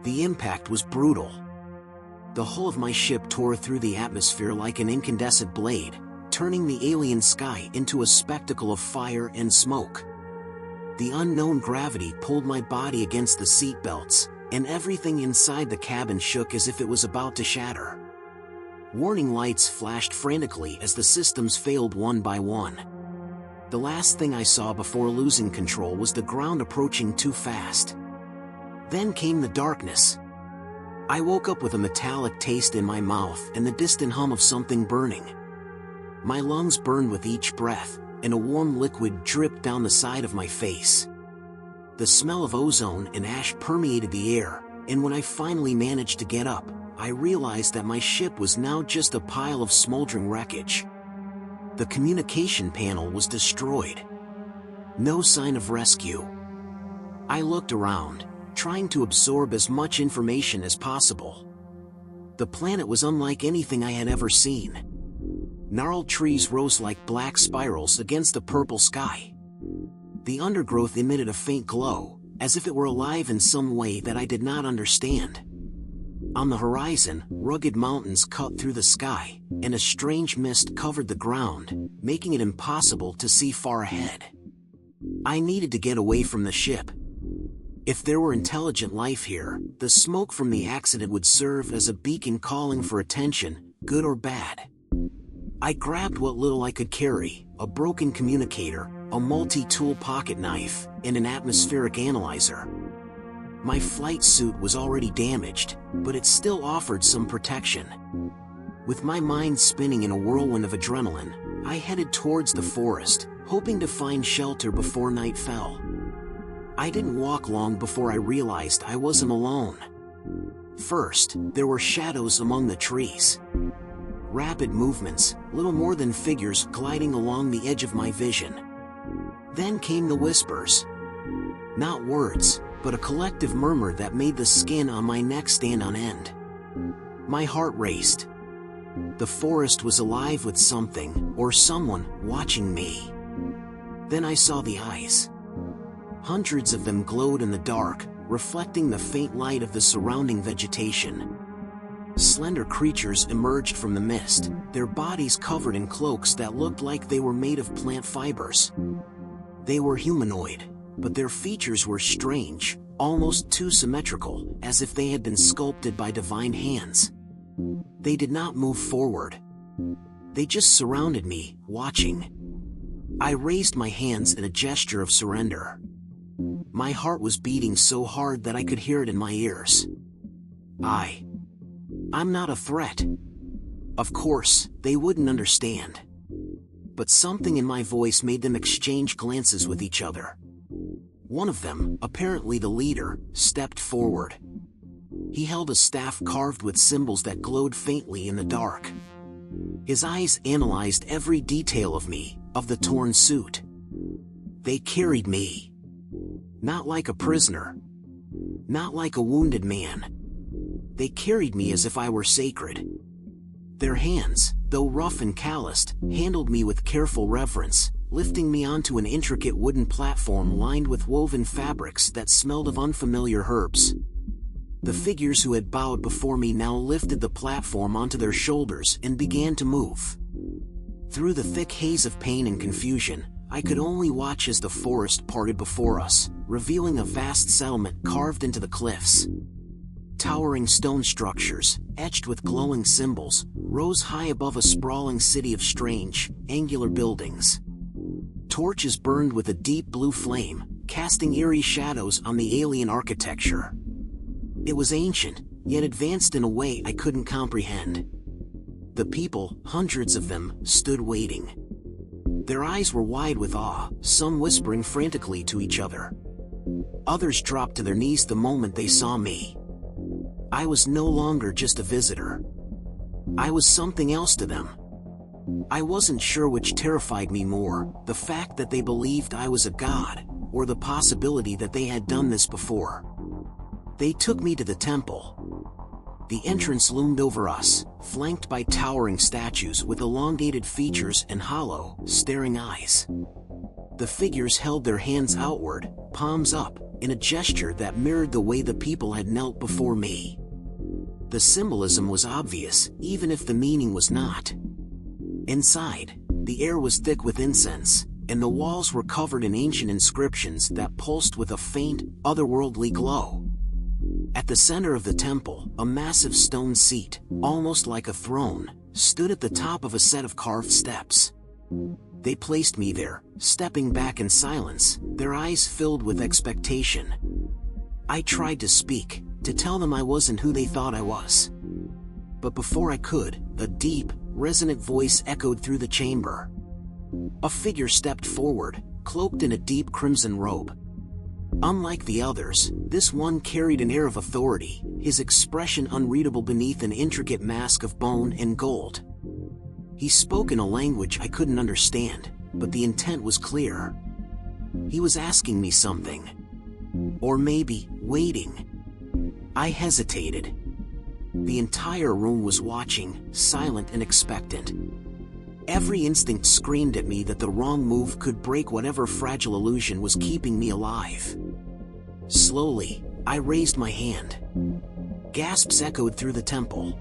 The impact was brutal. The hull of my ship tore through the atmosphere like an incandescent blade, turning the alien sky into a spectacle of fire and smoke. The unknown gravity pulled my body against the seatbelts, and everything inside the cabin shook as if it was about to shatter. Warning lights flashed frantically as the systems failed one by one. The last thing I saw before losing control was the ground approaching too fast. Then came the darkness. I woke up with a metallic taste in my mouth and the distant hum of something burning. My lungs burned with each breath, and a warm liquid dripped down the side of my face. The smell of ozone and ash permeated the air, and when I finally managed to get up, I realized that my ship was now just a pile of smoldering wreckage. The communication panel was destroyed. No sign of rescue. I looked around, trying to absorb as much information as possible. The planet was unlike anything I had ever seen. Gnarled trees rose like black spirals against the purple sky. The undergrowth emitted a faint glow, as if it were alive in some way that I did not understand. On the horizon, rugged mountains cut through the sky, and a strange mist covered the ground, making it impossible to see far ahead. I needed to get away from the ship. If there were intelligent life here, the smoke from the accident would serve as a beacon calling for attention, good or bad. I grabbed what little I could carry, a broken communicator, a multi-tool pocket knife, and an atmospheric analyzer. My flight suit was already damaged, but it still offered some protection. With my mind spinning in a whirlwind of adrenaline, I headed towards the forest, hoping to find shelter before night fell. I didn't walk long before I realized I wasn't alone. First, there were shadows among the trees. Rapid movements, little more than figures gliding along the edge of my vision. Then came the whispers. Not words, but a collective murmur that made the skin on my neck stand on end. My heart raced. The forest was alive with something, or someone, watching me. Then I saw the eyes. Hundreds of them glowed in the dark, reflecting the faint light of the surrounding vegetation. Slender creatures emerged from the mist, their bodies covered in cloaks that looked like they were made of plant fibers. They were humanoid, but their features were strange, almost too symmetrical, as if they had been sculpted by divine hands. They did not move forward. They just surrounded me, watching. I raised my hands in a gesture of surrender. My heart was beating so hard that I could hear it in my ears. I'm not a threat. Of course, they wouldn't understand. But something in my voice made them exchange glances with each other. One of them, apparently the leader, stepped forward. He held a staff carved with symbols that glowed faintly in the dark. His eyes analyzed every detail of me, of the torn suit. They carried me. Not like a prisoner. Not like a wounded man. They carried me as if I were sacred. Their hands, though rough and calloused, handled me with careful reverence, lifting me onto an intricate wooden platform lined with woven fabrics that smelled of unfamiliar herbs. The figures who had bowed before me now lifted the platform onto their shoulders and began to move. Through the thick haze of pain and confusion, I could only watch as the forest parted before us, revealing a vast settlement carved into the cliffs. Towering stone structures, etched with glowing symbols, rose high above a sprawling city of strange, angular buildings. Torches burned with a deep blue flame, casting eerie shadows on the alien architecture. It was ancient, yet advanced in a way I couldn't comprehend. The people, hundreds of them, stood waiting. Their eyes were wide with awe, some whispering frantically to each other. Others dropped to their knees the moment they saw me. I was no longer just a visitor. I was something else to them. I wasn't sure which terrified me more, the fact that they believed I was a god, or the possibility that they had done this before. They took me to the temple. The entrance loomed over us, flanked by towering statues with elongated features and hollow, staring eyes. The figures held their hands outward, palms up, in a gesture that mirrored the way the people had knelt before me. The symbolism was obvious, even if the meaning was not. Inside, the air was thick with incense, and the walls were covered in ancient inscriptions that pulsed with a faint, otherworldly glow. At the center of the temple, a massive stone seat, almost like a throne, stood at the top of a set of carved steps. They placed me there, stepping back in silence, their eyes filled with expectation. I tried to speak, to tell them I wasn't who they thought I was. But before I could, a deep, resonant voice echoed through the chamber. A figure stepped forward, cloaked in a deep crimson robe. Unlike the others, this one carried an air of authority, his expression unreadable beneath an intricate mask of bone and gold. He spoke in a language I couldn't understand, but the intent was clear. He was asking me something. Or maybe, waiting. I hesitated. The entire room was watching, silent and expectant. Every instinct screamed at me that the wrong move could break whatever fragile illusion was keeping me alive. Slowly, I raised my hand. Gasps echoed through the temple.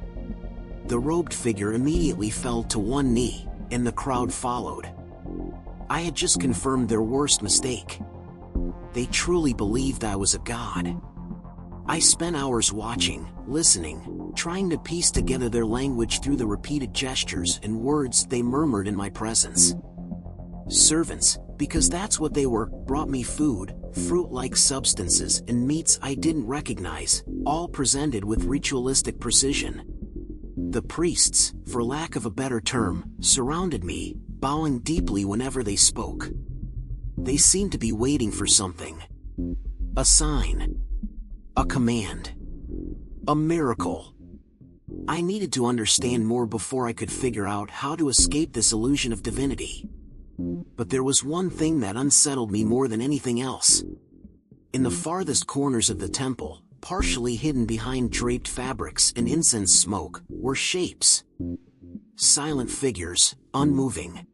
The robed figure immediately fell to one knee, and the crowd followed. I had just confirmed their worst mistake. They truly believed I was a god. I spent hours watching, listening, trying to piece together their language through the repeated gestures and words they murmured in my presence. Servants, because that's what they were, brought me food, fruit-like substances and meats I didn't recognize, all presented with ritualistic precision. The priests, for lack of a better term, surrounded me, bowing deeply whenever they spoke. They seemed to be waiting for something. A sign. A command. A miracle. I needed to understand more before I could figure out how to escape this illusion of divinity. But there was one thing that unsettled me more than anything else. In the farthest corners of the temple, partially hidden behind draped fabrics and incense smoke, were shapes. Silent figures, unmoving.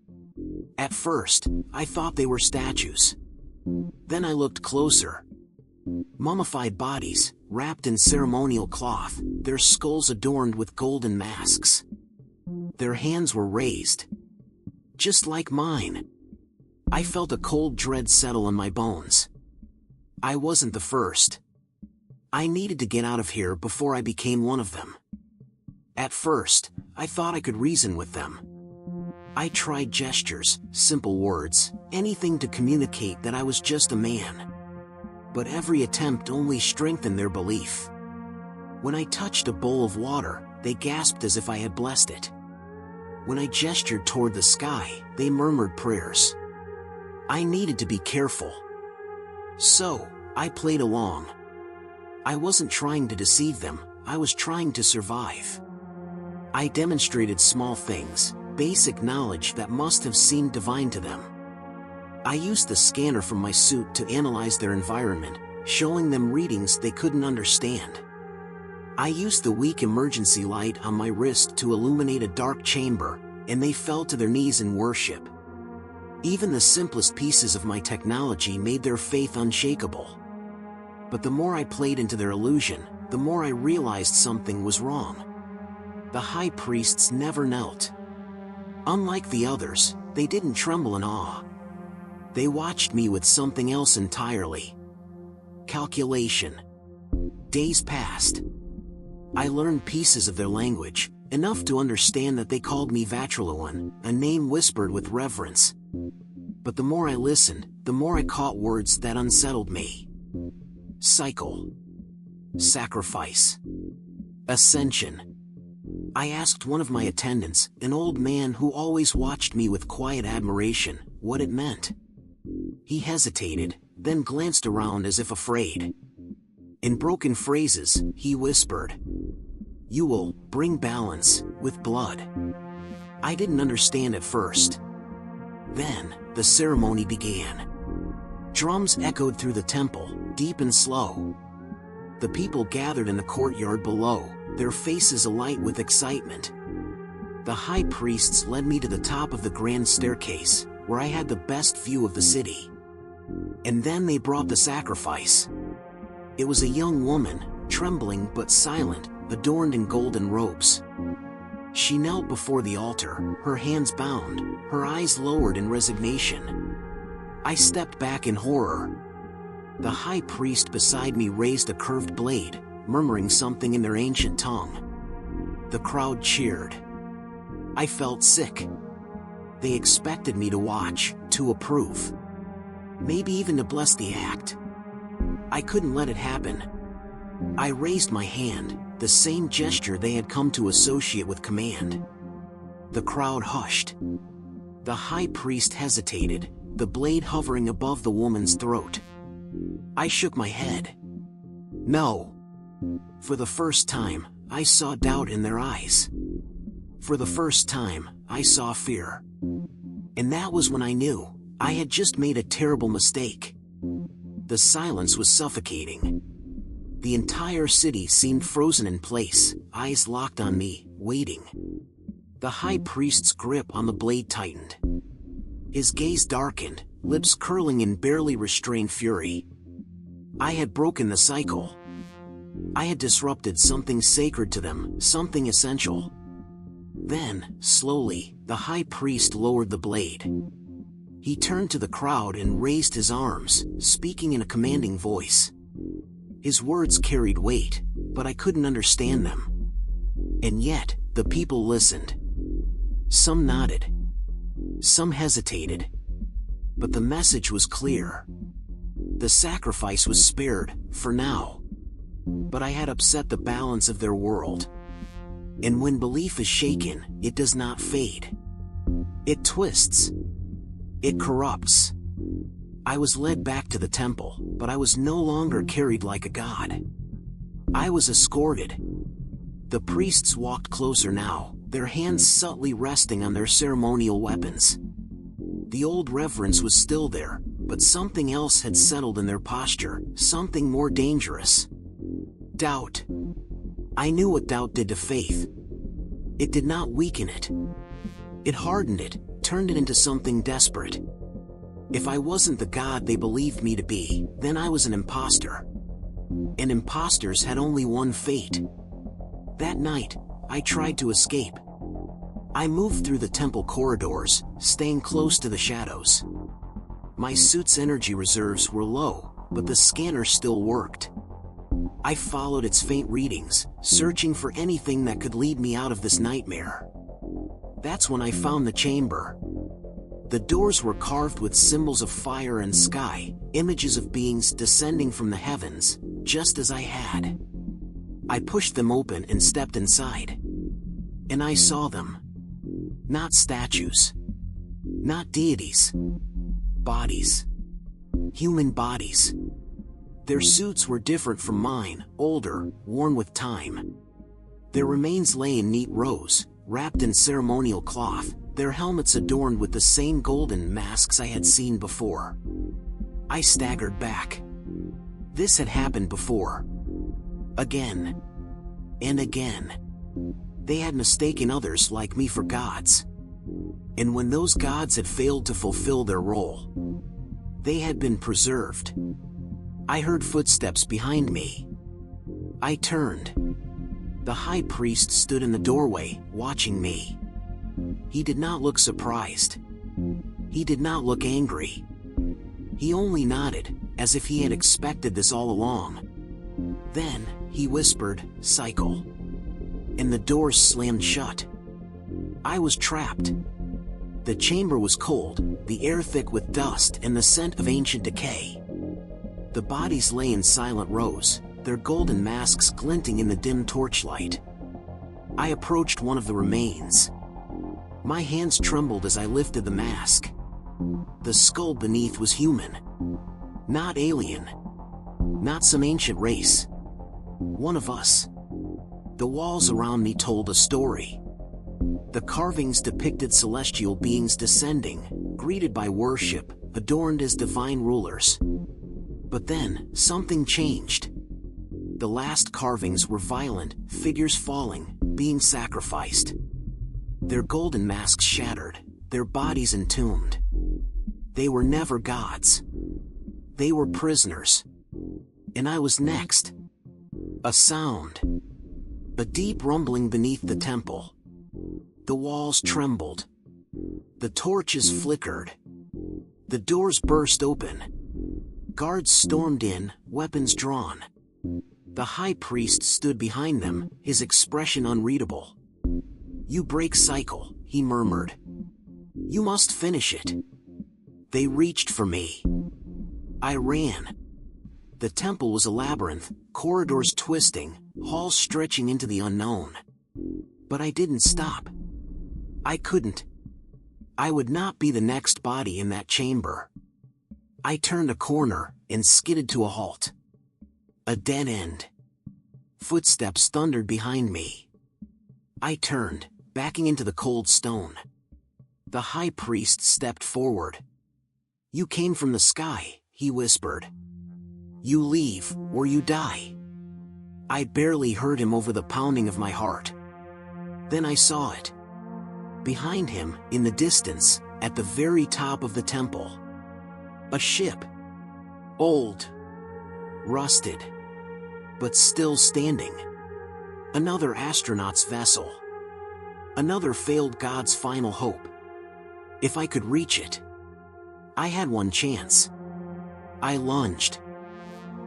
At first, I thought they were statues. Then I looked closer. Mummified bodies, wrapped in ceremonial cloth, their skulls adorned with golden masks. Their hands were raised. Just like mine. I felt a cold dread settle in my bones. I wasn't the first. I needed to get out of here before I became one of them. At first, I thought I could reason with them. I tried gestures, simple words, anything to communicate that I was just a man. But every attempt only strengthened their belief. When I touched a bowl of water, they gasped as if I had blessed it. When I gestured toward the sky, they murmured prayers. I needed to be careful. So, I played along. I wasn't trying to deceive them, I was trying to survive. I demonstrated small things, basic knowledge that must have seemed divine to them. I used the scanner from my suit to analyze their environment, showing them readings they couldn't understand. I used the weak emergency light on my wrist to illuminate a dark chamber, and they fell to their knees in worship. Even the simplest pieces of my technology made their faith unshakable. But the more I played into their illusion, the more I realized something was wrong. The high priests never knelt. Unlike the others, they didn't tremble in awe. They watched me with something else entirely. Calculation. Days passed. I learned pieces of their language, enough to understand that they called me Vatriluan, a name whispered with reverence. But the more I listened, the more I caught words that unsettled me. Cycle. Sacrifice. Ascension. I asked one of my attendants, an old man who always watched me with quiet admiration, what it meant. He hesitated, then glanced around as if afraid. In broken phrases, he whispered, "You will bring balance with blood." I didn't understand at first. Then, the ceremony began. Drums echoed through the temple, deep and slow. The people gathered in the courtyard below, their faces alight with excitement. The high priests led me to the top of the grand staircase, where I had the best view of the city. And then they brought the sacrifice. It was a young woman, trembling but silent, adorned in golden robes. She knelt before the altar, her hands bound, her eyes lowered in resignation. I stepped back in horror. The high priest beside me raised a curved blade, murmuring something in their ancient tongue. The crowd cheered. I felt sick. They expected me to watch, to approve. Maybe even to bless the act. I couldn't let it happen. I raised my hand, the same gesture they had come to associate with command. The crowd hushed. The high priest hesitated, the blade hovering above the woman's throat. I shook my head. No. For the first time, I saw doubt in their eyes. For the first time, I saw fear. And that was when I knew I had just made a terrible mistake. The silence was suffocating. The entire city seemed frozen in place, eyes locked on me, waiting. The high priest's grip on the blade tightened. His gaze darkened, lips curling in barely restrained fury. I had broken the cycle. I had disrupted something sacred to them, something essential. Then, slowly, the high priest lowered the blade. He turned to the crowd and raised his arms, speaking in a commanding voice. His words carried weight, but I couldn't understand them. And yet, the people listened. Some nodded. Some hesitated. But the message was clear. The sacrifice was spared, for now. But I had upset the balance of their world. And when belief is shaken, it does not fade. It twists. It corrupts. I was led back to the temple, but I was no longer carried like a god. I was escorted. The priests walked closer now, their hands subtly resting on their ceremonial weapons. The old reverence was still there, but something else had settled in their posture, something more dangerous. Doubt. I knew what doubt did to faith. It did not weaken it. It hardened it, turned it into something desperate. If I wasn't the god they believed me to be, then I was an imposter. And imposters had only one fate. That night, I tried to escape. I moved through the temple corridors, staying close to the shadows. My suit's energy reserves were low, but the scanner still worked. I followed its faint readings, searching for anything that could lead me out of this nightmare. That's when I found the chamber. The doors were carved with symbols of fire and sky, images of beings descending from the heavens, just as I had. I pushed them open and stepped inside. And I saw them. Not statues. Not deities. Bodies. Human bodies. Their suits were different from mine, older, worn with time. Their remains lay in neat rows, wrapped in ceremonial cloth, their helmets adorned with the same golden masks I had seen before. I staggered back. This had happened before. Again. And again. They had mistaken others like me for gods. And when those gods had failed to fulfill their role, they had been preserved. I heard footsteps behind me. I turned. The high priest stood in the doorway, watching me. He did not look surprised. He did not look angry. He only nodded, as if he had expected this all along. Then, he whispered, "Cycle." And the doors slammed shut. I was trapped. The chamber was cold, the air thick with dust and the scent of ancient decay. The bodies lay in silent rows, their golden masks glinting in the dim torchlight. I approached one of the remains. My hands trembled as I lifted the mask. The skull beneath was human. Not alien. Not some ancient race. One of us. The walls around me told a story. The carvings depicted celestial beings descending, greeted by worship, adorned as divine rulers. But then, something changed. The last carvings were violent, figures falling, being sacrificed. Their golden masks shattered, their bodies entombed. They were never gods. They were prisoners. And I was next. A sound. A deep rumbling beneath the temple. The walls trembled. The torches flickered. The doors burst open. Guards stormed in, weapons drawn. The high priest stood behind them, his expression unreadable. "You break cycle," he murmured. "You must finish it." They reached for me. I ran. The temple was a labyrinth, corridors twisting, halls stretching into the unknown. But I didn't stop. I couldn't. I would not be the next body in that chamber. I turned a corner and skidded to a halt. A dead end. Footsteps thundered behind me. I turned, backing into the cold stone. The high priest stepped forward. "You came from the sky," he whispered. "You leave, or you die." I barely heard him over the pounding of my heart. Then I saw it. Behind him, in the distance, at the very top of the temple. A ship. Old. Rusted. But still standing. Another astronaut's vessel. Another failed god's final hope. If I could reach it. I had one chance. I lunged.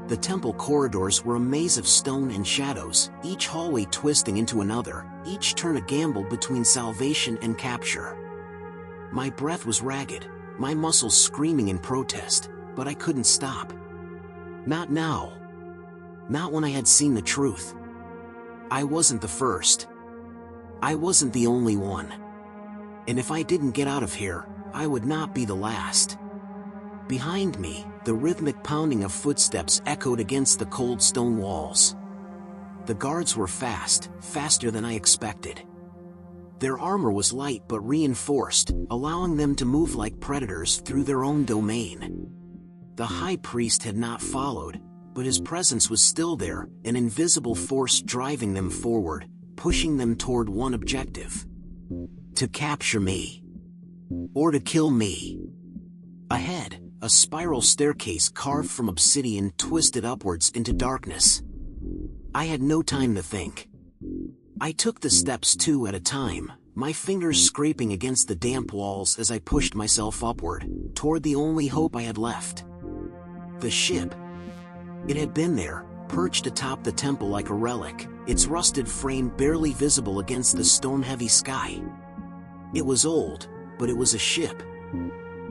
The temple corridors were a maze of stone and shadows, each hallway twisting into another, each turn a gamble between salvation and capture. My breath was ragged, my muscles screaming in protest, but I couldn't stop. Not now. Not when I had seen the truth. I wasn't the first. I wasn't the only one. And if I didn't get out of here, I would not be the last. Behind me, the rhythmic pounding of footsteps echoed against the cold stone walls. The guards were fast, faster than I expected. Their armor was light but reinforced, allowing them to move like predators through their own domain. The high priest had not followed, but his presence was still there, an invisible force driving them forward, pushing them toward one objective. To capture me. Or to kill me. Ahead, a spiral staircase carved from obsidian twisted upwards into darkness. I had no time to think. I took the steps two at a time, my fingers scraping against the damp walls as I pushed myself upward, toward the only hope I had left. The ship. It had been there, perched atop the temple like a relic, its rusted frame barely visible against the storm-heavy sky. It was old, but it was a ship.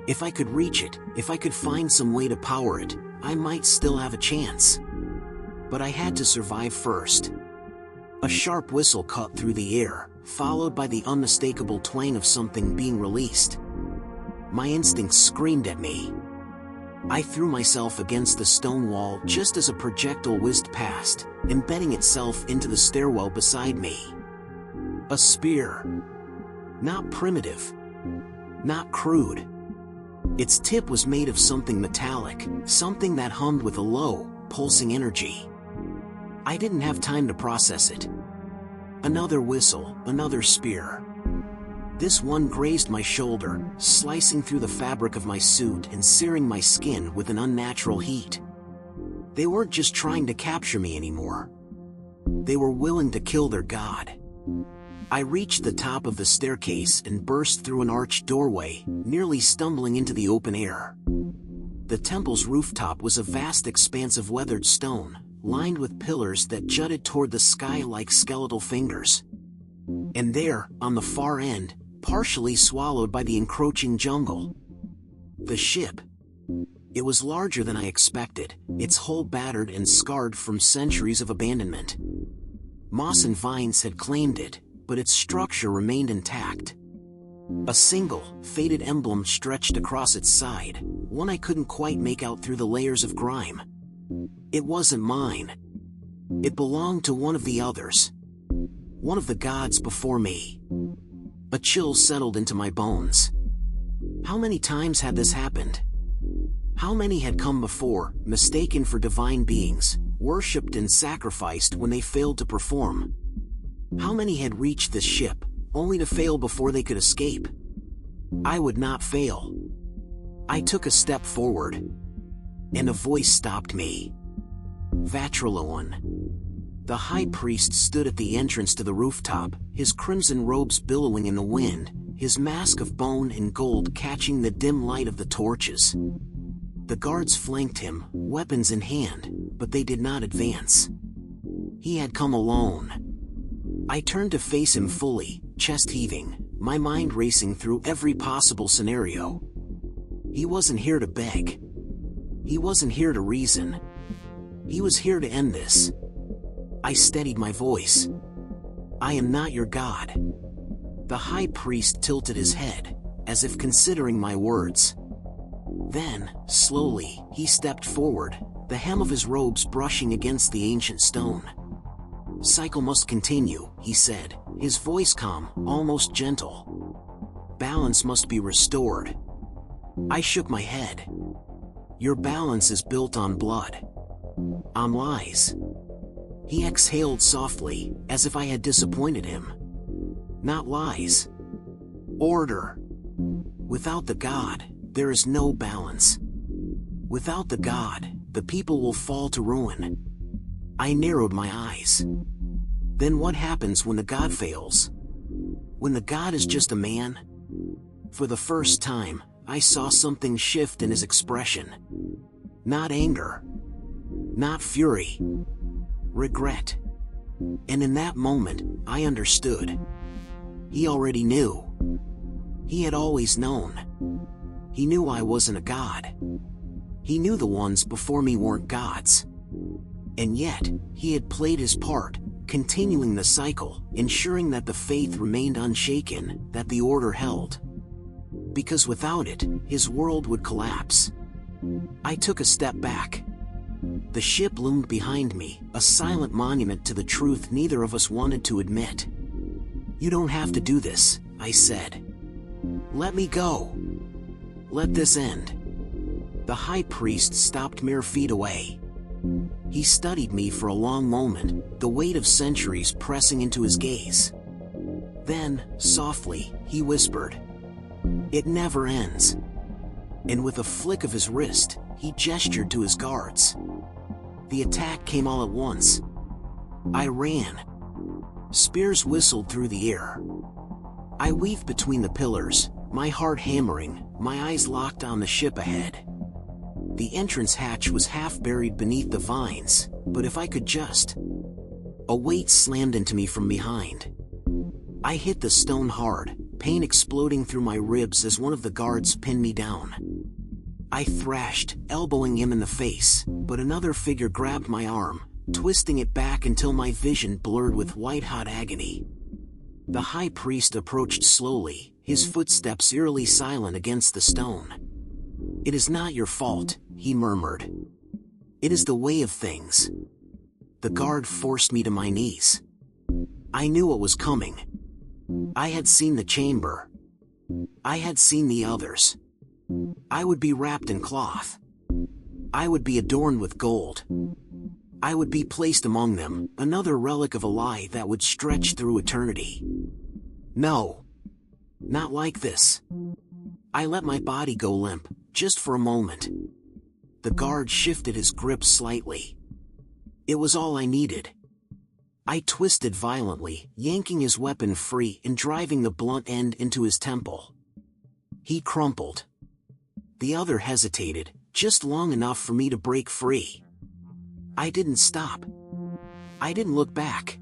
If I could reach it, if I could find some way to power it, I might still have a chance. But I had to survive first. A sharp whistle cut through the air, followed by the unmistakable twang of something being released. My instincts screamed at me. I threw myself against the stone wall just as a projectile whizzed past, embedding itself into the stairwell beside me. A spear. Not primitive. Not crude. Its tip was made of something metallic, something that hummed with a low, pulsing energy. I didn't have time to process it. Another whistle, another spear. This one grazed my shoulder, slicing through the fabric of my suit and searing my skin with an unnatural heat. They weren't just trying to capture me anymore. They were willing to kill their god. I reached the top of the staircase and burst through an arched doorway, nearly stumbling into the open air. The temple's rooftop was a vast expanse of weathered stone, lined with pillars that jutted toward the sky like skeletal fingers. And there, on the far end, partially swallowed by the encroaching jungle. The ship. It was larger than I expected, its hull battered and scarred from centuries of abandonment. Moss and vines had claimed it, but its structure remained intact. A single, faded emblem stretched across its side, one I couldn't quite make out through the layers of grime. It wasn't mine. It belonged to one of the others. One of the gods before me. A chill settled into my bones. How many times had this happened? How many had come before, mistaken for divine beings, worshipped and sacrificed when they failed to perform? How many had reached this ship, only to fail before they could escape? I would not fail. I took a step forward. and a voice stopped me. Vatraloan. The high priest stood at the entrance to the rooftop, his crimson robes billowing in the wind, his mask of bone and gold catching the dim light of the torches. The guards flanked him, weapons in hand, but they did not advance. He had come alone. I turned to face him fully, chest heaving, my mind racing through every possible scenario. He wasn't here to beg. He wasn't here to reason. He was here to end this. I steadied my voice. I am not your god. The high priest tilted his head, as if considering my words. Then, slowly, he stepped forward, the hem of his robes brushing against the ancient stone. Cycle must continue, he said, his voice calm, almost gentle. Balance must be restored. I shook my head. Your balance is built on blood. On lies. He exhaled softly, as if I had disappointed him. Not lies. Order. Without the god, there is no balance. Without the god, the people will fall to ruin. I narrowed my eyes. Then what happens when the god fails? When the god is just a man? For the first time, I saw something shift in his expression. Not anger. Not fury. Regret. And in that moment, I understood. He already knew. He had always known. He knew I wasn't a god. He knew the ones before me weren't gods. And yet, he had played his part, continuing the cycle, ensuring that the faith remained unshaken, that the order held. Because without it, his world would collapse. I took a step back. The ship loomed behind me, a silent monument to the truth neither of us wanted to admit. You don't have to do this, I said. Let me go. Let this end. The high priest stopped mere feet away. He studied me for a long moment, the weight of centuries pressing into his gaze. Then, softly, he whispered, "It never ends." And with a flick of his wrist, he gestured to his guards. The attack came all at once. I ran. Spears whistled through the air. I weaved between the pillars, my heart hammering, my eyes locked on the ship ahead. The entrance hatch was half buried beneath the vines, but if I could just... A weight slammed into me from behind. I hit the stone hard, pain exploding through my ribs as one of the guards pinned me down. I thrashed, elbowing him in the face, but another figure grabbed my arm, twisting it back until my vision blurred with white-hot agony. The high priest approached slowly, his footsteps eerily silent against the stone. "It is not your fault," he murmured. "It is the way of things." The guard forced me to my knees. I knew what was coming. I had seen the chamber. I had seen the others. I would be wrapped in cloth. I would be adorned with gold. I would be placed among them, another relic of a lie that would stretch through eternity. No. Not like this. I let my body go limp, just for a moment. The guard shifted his grip slightly. It was all I needed. I twisted violently, yanking his weapon free and driving the blunt end into his temple. He crumpled. The other hesitated, just long enough for me to break free. I didn't stop. I didn't look back.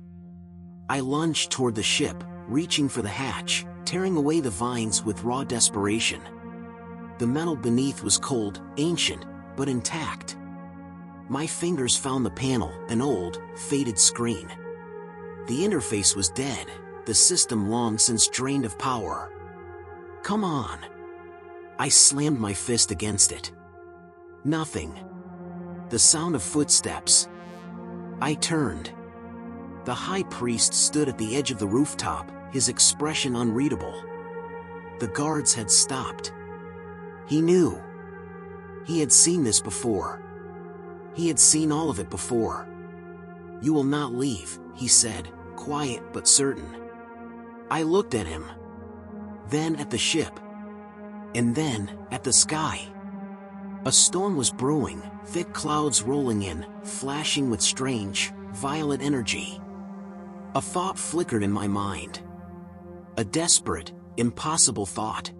I lunged toward the ship, reaching for the hatch, tearing away the vines with raw desperation. The metal beneath was cold, ancient, but intact. My fingers found the panel, an old, faded screen. The interface was dead, the system long since drained of power. Come on. I slammed my fist against it. Nothing. The sound of footsteps. I turned. The high priest stood at the edge of the rooftop, his expression unreadable. The guards had stopped. He knew. He had seen this before. He had seen all of it before. "You will not leave," he said, quiet but certain. I looked at him. Then at the ship. And then, at the sky. A storm was brewing, thick clouds rolling in, flashing with strange, violet energy. A thought flickered in my mind. A desperate, impossible thought.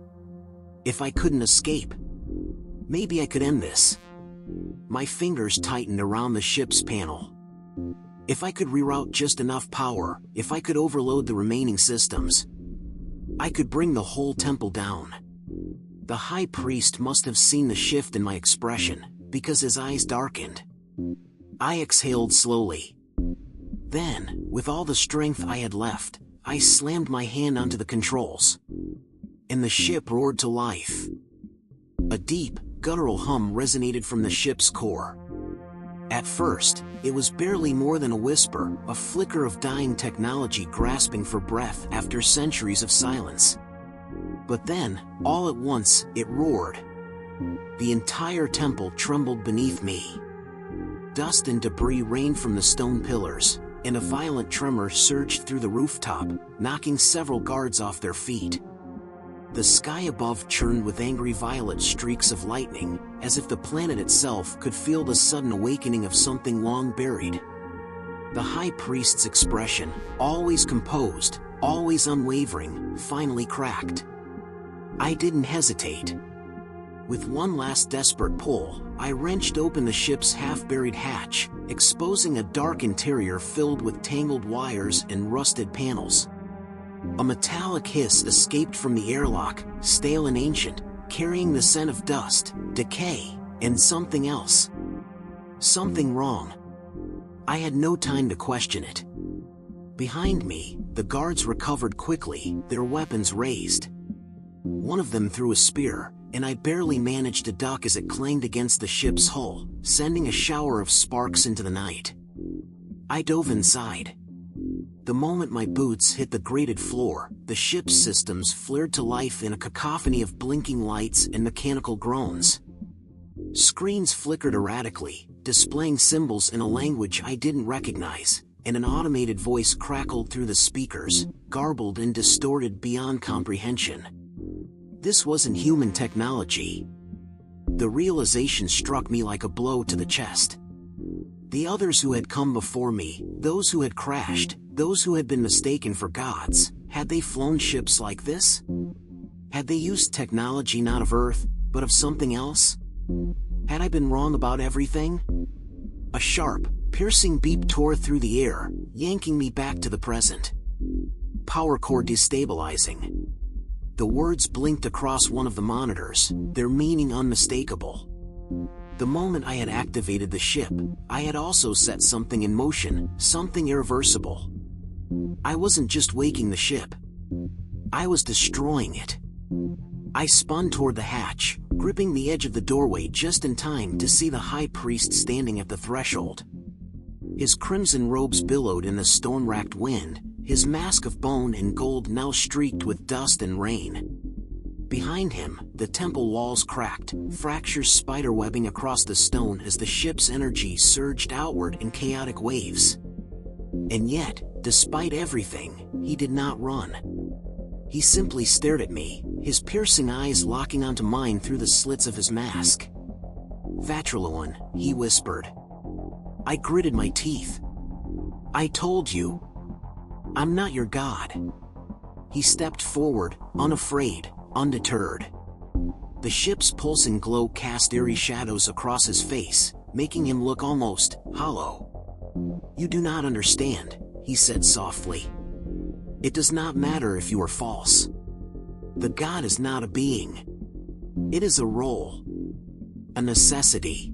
If I couldn't escape, maybe I could end this. My fingers tightened around the ship's panel. If I could reroute just enough power, if I could overload the remaining systems, I could bring the whole temple down. The high priest must have seen the shift in my expression, because his eyes darkened. I exhaled slowly. Then, with all the strength I had left, I slammed my hand onto the controls. And the ship roared to life. A deep, guttural hum resonated from the ship's core. At first, it was barely more than a whisper, a flicker of dying technology grasping for breath after centuries of silence. But then, all at once, it roared. The entire temple trembled beneath me. Dust and debris rained from the stone pillars, and a violent tremor surged through the rooftop, knocking several guards off their feet. The sky above churned with angry violet streaks of lightning, as if the planet itself could feel the sudden awakening of something long buried. The high priest's expression, always composed, always unwavering, finally cracked. I didn't hesitate. With one last desperate pull, I wrenched open the ship's half-buried hatch, exposing a dark interior filled with tangled wires and rusted panels. A metallic hiss escaped from the airlock, stale and ancient, carrying the scent of dust, decay, and something else. Something wrong. I had no time to question it. Behind me, the guards recovered quickly, their weapons raised. One of them threw a spear, and I barely managed to duck as it clanged against the ship's hull, sending a shower of sparks into the night. I dove inside. The moment my boots hit the grated floor, the ship's systems flared to life in a cacophony of blinking lights and mechanical groans. Screens flickered erratically, displaying symbols in a language I didn't recognize, and an automated voice crackled through the speakers, garbled and distorted beyond comprehension. This wasn't human technology. The realization struck me like a blow to the chest. The others who had come before me, those who had crashed, those who had been mistaken for gods, had they flown ships like this? Had they used technology not of Earth, but of something else? Had I been wrong about everything? A sharp, piercing beep tore through the air, yanking me back to the present. Power core destabilizing. The words blinked across one of the monitors, their meaning unmistakable. The moment I had activated the ship, I had also set something in motion, something irreversible. I wasn't just waking the ship. I was destroying it. I spun toward the hatch, gripping the edge of the doorway just in time to see the high priest standing at the threshold. His crimson robes billowed in the storm-racked wind, his mask of bone and gold now streaked with dust and rain. Behind him, the temple walls cracked, fractures spiderwebbing across the stone as the ship's energy surged outward in chaotic waves. And yet, despite everything, he did not run. He simply stared at me, his piercing eyes locking onto mine through the slits of his mask. "Vatriloan," he whispered. I gritted my teeth. "I told you. I'm not your god." He stepped forward, unafraid, undeterred. The ship's pulsing glow cast eerie shadows across his face, making him look almost hollow. "You do not understand," he said softly. "It does not matter if you are false. The god is not a being. It is a role. A necessity."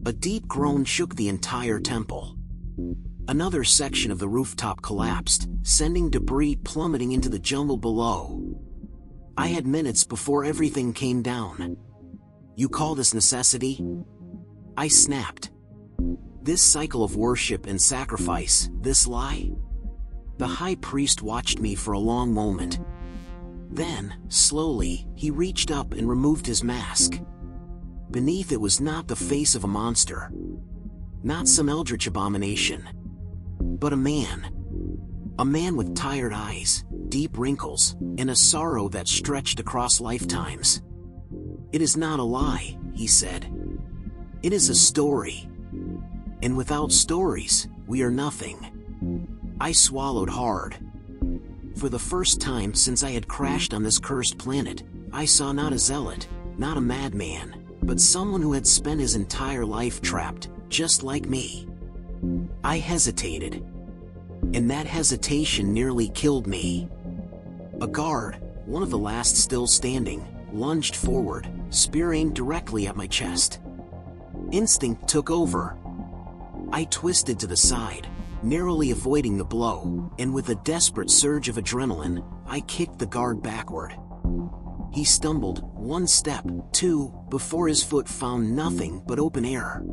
A deep groan shook the entire temple. Another section of the rooftop collapsed, sending debris plummeting into the jungle below. I had minutes before everything came down. "You call this necessity?" I snapped. "This cycle of worship and sacrifice, this lie?" The high priest watched me for a long moment. Then, slowly, he reached up and removed his mask. Beneath it was not the face of a monster. Not some eldritch abomination. But a man. A man with tired eyes, deep wrinkles, and a sorrow that stretched across lifetimes. "It is not a lie," he said. "It is a story. And without stories, we are nothing." I swallowed hard. For the first time since I had crashed on this cursed planet, I saw not a zealot, not a madman, but someone who had spent his entire life trapped, just like me. I hesitated. And that hesitation nearly killed me. A guard, one of the last still standing, lunged forward, spear aimed directly at my chest. Instinct took over. I twisted to the side, narrowly avoiding the blow, and with a desperate surge of adrenaline, I kicked the guard backward. He stumbled, one step, two, before his foot found nothing but open air.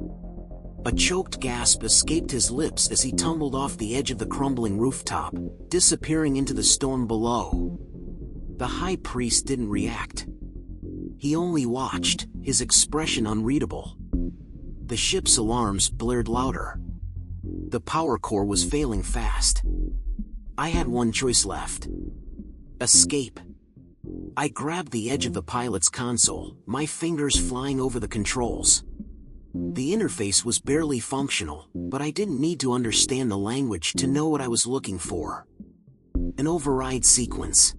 A choked gasp escaped his lips as he tumbled off the edge of the crumbling rooftop, disappearing into the storm below. The high priest didn't react. He only watched, his expression unreadable. The ship's alarms blared louder. The power core was failing fast. I had one choice left. Escape. I grabbed the edge of the pilot's console, my fingers flying over the controls. The interface was barely functional, but I didn't need to understand the language to know what I was looking for. An override sequence.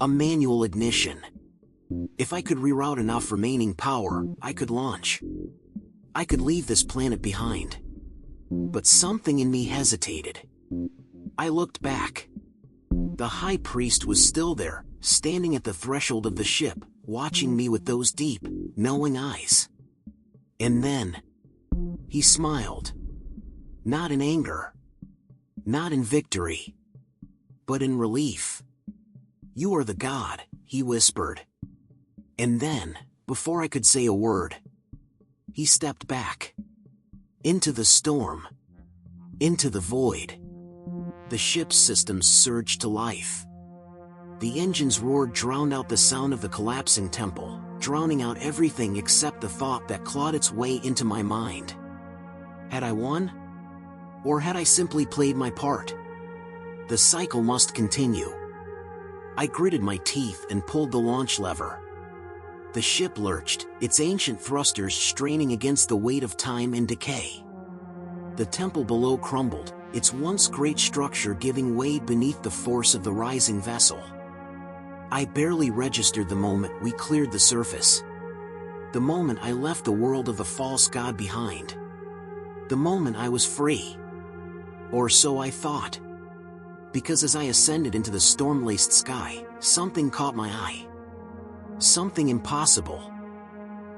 A manual ignition. If I could reroute enough remaining power, I could launch. I could leave this planet behind. But something in me hesitated. I looked back. The high priest was still there, standing at the threshold of the ship, watching me with those deep, knowing eyes. And then, he smiled. Not in anger. Not in victory. But in relief. "You are the god," he whispered. And then, before I could say a word, he stepped back. Into the storm. Into the void. The ship's systems surged to life. The engine's roar drowned out the sound of the collapsing temple, drowning out everything except the thought that clawed its way into my mind. Had I won? Or had I simply played my part? The cycle must continue. I gritted my teeth and pulled the launch lever. The ship lurched, its ancient thrusters straining against the weight of time and decay. The temple below crumbled, its once great structure giving way beneath the force of the rising vessel. I barely registered the moment we cleared the surface. The moment I left the world of the false god behind. The moment I was free. Or so I thought. Because as I ascended into the storm-laced sky, something caught my eye. Something impossible.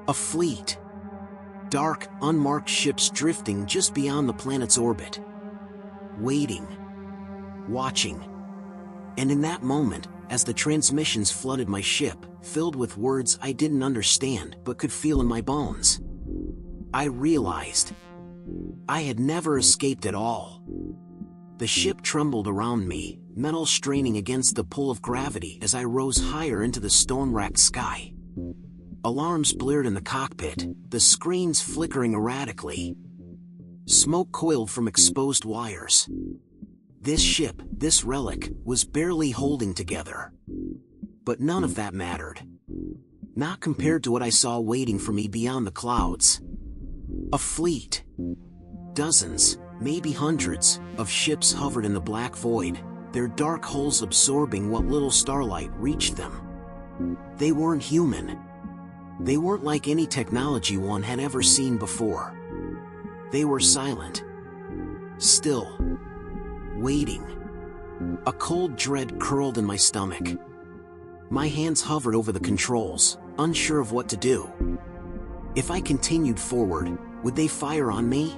A fleet. Dark, unmarked ships drifting just beyond the planet's orbit. Waiting. Watching. And in that moment, as the transmissions flooded my ship, filled with words I didn't understand but could feel in my bones, I realized I had never escaped at all. The ship trembled around me, metal straining against the pull of gravity as I rose higher into the storm-racked sky. Alarms blared in the cockpit, the screens flickering erratically. Smoke coiled from exposed wires. This ship, this relic, was barely holding together. But none of that mattered. Not compared to what I saw waiting for me beyond the clouds. A fleet. Dozens, maybe hundreds, of ships hovered in the black void, their dark hulls absorbing what little starlight reached them. They weren't human. They weren't like any technology one had ever seen before. They were silent. Still. Waiting. A cold dread curled in my stomach. My hands hovered over the controls, unsure of what to do. If I continued forward, would they fire on me?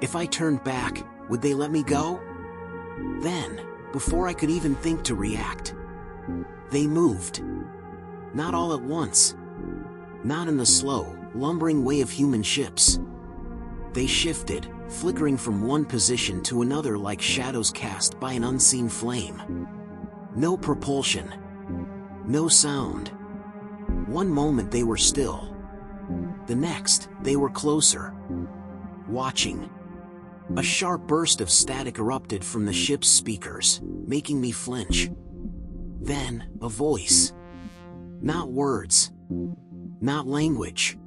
If I turned back, would they let me go? Then, before I could even think to react, they moved. Not all at once. Not in the slow, lumbering way of human ships. They shifted, flickering from one position to another like shadows cast by an unseen flame. No propulsion. No sound. One moment they were still. The next, they were closer. Watching. A sharp burst of static erupted from the ship's speakers, making me flinch. Then, a voice. Not words. Not language.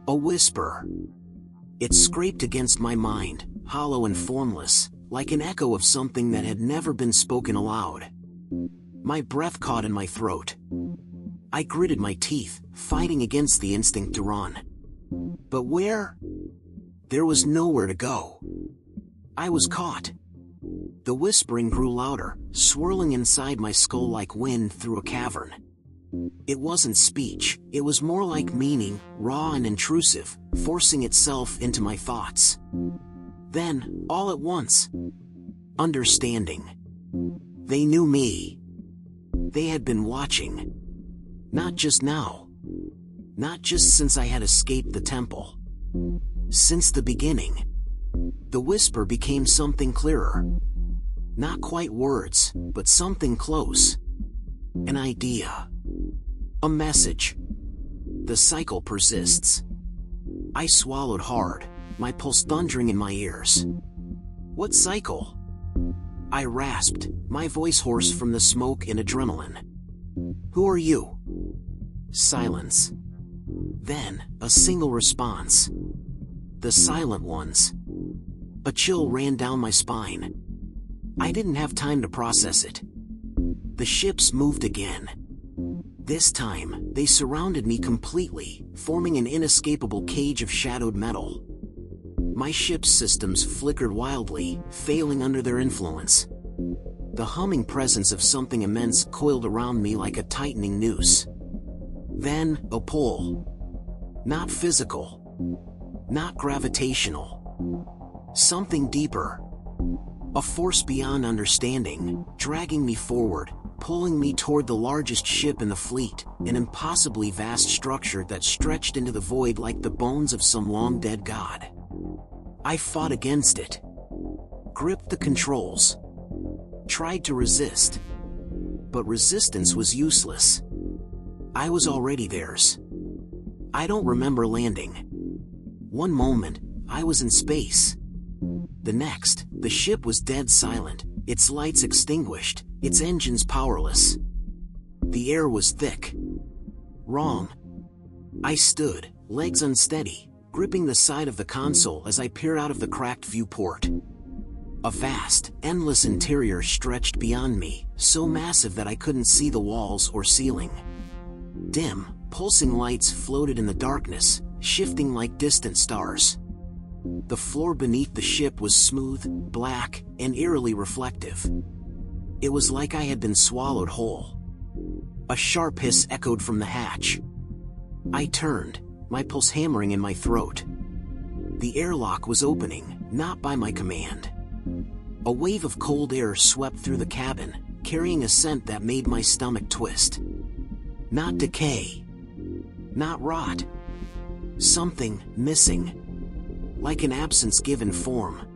A whisper. It scraped against my mind, hollow and formless, like an echo of something that had never been spoken aloud. My breath caught in my throat. I gritted my teeth, fighting against the instinct to run. But where? There was nowhere to go. I was caught. The whispering grew louder, swirling inside my skull like wind through a cavern. It wasn't speech, it was more like meaning, raw and intrusive, forcing itself into my thoughts. Then, all at once, understanding. They knew me. They had been watching. Not just now. Not just since I had escaped the temple. Since the beginning. The whisper became something clearer. Not quite words, but something close. An idea. A message. The cycle persists. I swallowed hard, my pulse thundering in my ears. What cycle? I rasped, my voice hoarse from the smoke and adrenaline. Who are you? Silence. Then, a single response. The silent ones. A chill ran down my spine. I didn't have time to process it. The ships moved again. This time, they surrounded me completely, forming an inescapable cage of shadowed metal. My ship's systems flickered wildly, failing under their influence. The humming presence of something immense coiled around me like a tightening noose. Then, a pull. Not physical. Not gravitational. Something deeper. A force beyond understanding, dragging me forward, pulling me toward the largest ship in the fleet, an impossibly vast structure that stretched into the void like the bones of some long-dead god. I fought against it. Gripped the controls. Tried to resist. But resistance was useless. I was already theirs. I don't remember landing. One moment, I was in space. The next, the ship was dead silent, its lights extinguished, its engines powerless. The air was thick. Wrong. I stood, legs unsteady, gripping the side of the console as I peered out of the cracked viewport. A vast, endless interior stretched beyond me, so massive that I couldn't see the walls or ceiling. Dim, pulsing lights floated in the darkness, shifting like distant stars. The floor beneath the ship was smooth, black, and eerily reflective. It was like I had been swallowed whole. A sharp hiss echoed from the hatch. I turned, my pulse hammering in my throat. The airlock was opening, not by my command. A wave of cold air swept through the cabin, carrying a scent that made my stomach twist. Not decay. Not rot. Something missing. Like an absence given form.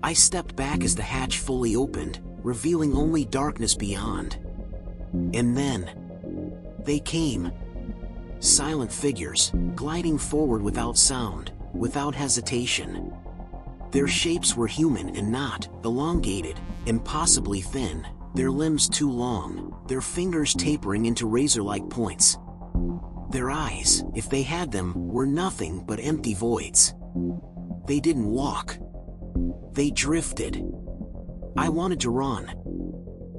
I stepped back as the hatch fully opened, revealing only darkness beyond. And then, they came. Silent figures, gliding forward without sound, without hesitation. Their shapes were human and not elongated, impossibly thin, their limbs too long, their fingers tapering into razor-like points. Their eyes, if they had them, were nothing but empty voids. They didn't walk. They drifted. I wanted to run.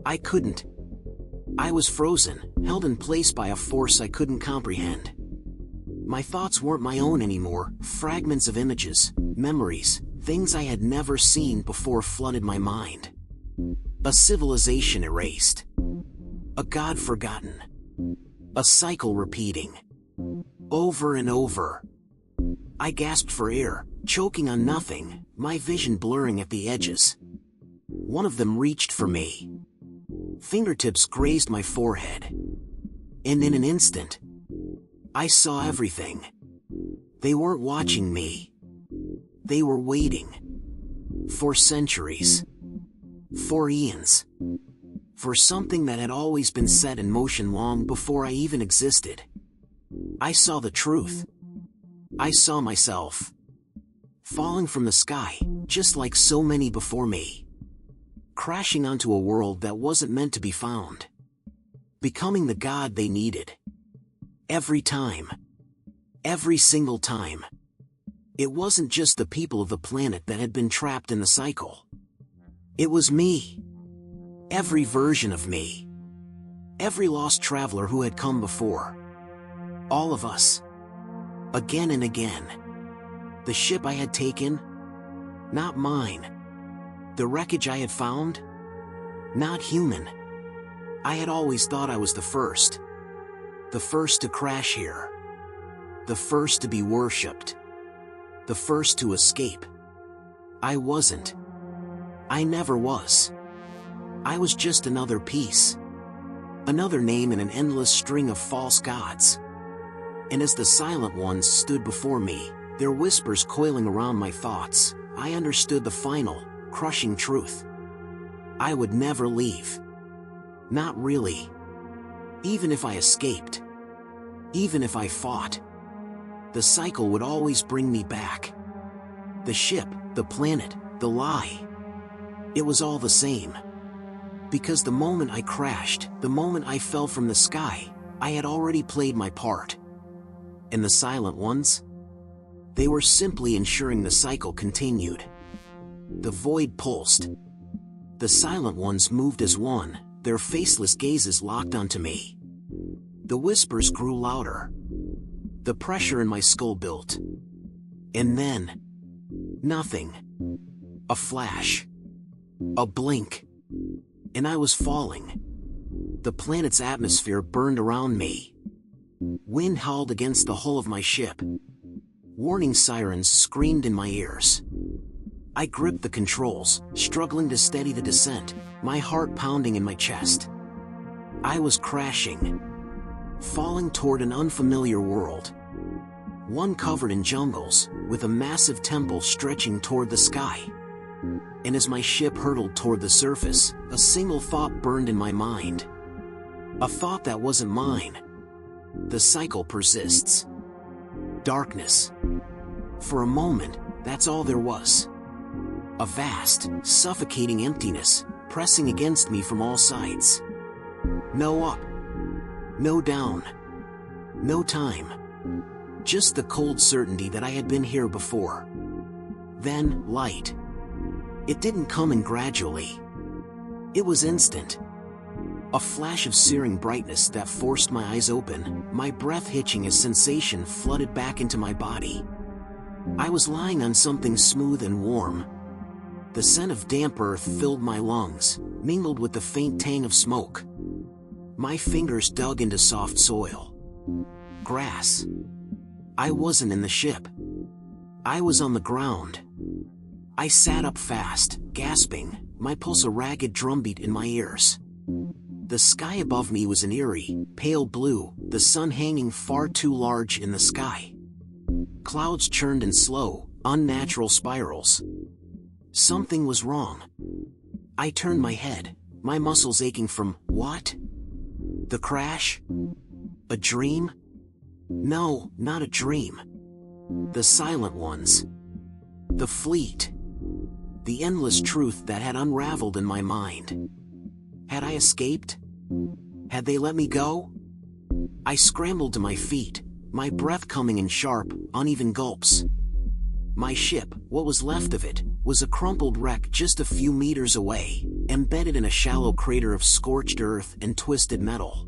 I couldn't. I was frozen, held in place by a force I couldn't comprehend. My thoughts weren't my own anymore, fragments of images, memories, things I had never seen before flooded my mind. A civilization erased. A god forgotten. A cycle repeating. Over and over. I gasped for air, choking on nothing, my vision blurring at the edges. One of them reached for me. Fingertips grazed my forehead. And in an instant, I saw everything. They weren't watching me. They were waiting. For centuries. For eons. For something that had always been set in motion long before I even existed. I saw the truth. I saw myself. Falling from the sky, just like so many before me. Crashing onto a world that wasn't meant to be found. Becoming the god they needed. Every time. Every single time. It wasn't just the people of the planet that had been trapped in the cycle. It was me. Every version of me. Every lost traveler who had come before. All of us. Again and again. The ship I had taken? Not mine. The wreckage I had found? Not human. I had always thought I was the first. The first to crash here. The first to be worshipped. The first to escape. I wasn't. I never was. I was just another piece. Another name in an endless string of false gods. And as the silent ones stood before me, their whispers coiling around my thoughts, I understood the final, crushing truth. I would never leave. Not really. Even if I escaped. Even if I fought. The cycle would always bring me back. The ship, the planet, the lie. It was all the same. Because the moment I crashed, the moment I fell from the sky, I had already played my part. And the silent ones? They were simply ensuring the cycle continued. The void pulsed. The silent ones moved as one, their faceless gazes locked onto me. The whispers grew louder. The pressure in my skull built. And then... nothing. A flash. A blink. And I was falling. The planet's atmosphere burned around me. Wind howled against the hull of my ship. Warning sirens screamed in my ears. I gripped the controls, struggling to steady the descent, my heart pounding in my chest. I was crashing. Falling toward an unfamiliar world. One covered in jungles, with a massive temple stretching toward the sky. And as my ship hurtled toward the surface, a single thought burned in my mind. A thought that wasn't mine. The cycle persists. Darkness. For a moment, that's all there was. A vast, suffocating emptiness, pressing against me from all sides. No up. No down. No time. Just the cold certainty that I had been here before. Then, light. It didn't come in gradually. It was instant. A flash of searing brightness that forced my eyes open, my breath hitching as sensation flooded back into my body. I was lying on something smooth and warm. The scent of damp earth filled my lungs, mingled with the faint tang of smoke. My fingers dug into soft soil. Grass. I wasn't in the ship. I was on the ground. I sat up fast, gasping, my pulse a ragged drumbeat in my ears. The sky above me was an eerie, pale blue, the sun hanging far too large in the sky. Clouds churned in slow, unnatural spirals. Something was wrong. I turned my head, my muscles aching from, what? The crash? A dream? No, not a dream. The silent ones. The fleet. The endless truth that had unraveled in my mind. Had I escaped? Had they let me go? I scrambled to my feet, my breath coming in sharp, uneven gulps. My ship, what was left of it, was a crumpled wreck just a few meters away, embedded in a shallow crater of scorched earth and twisted metal.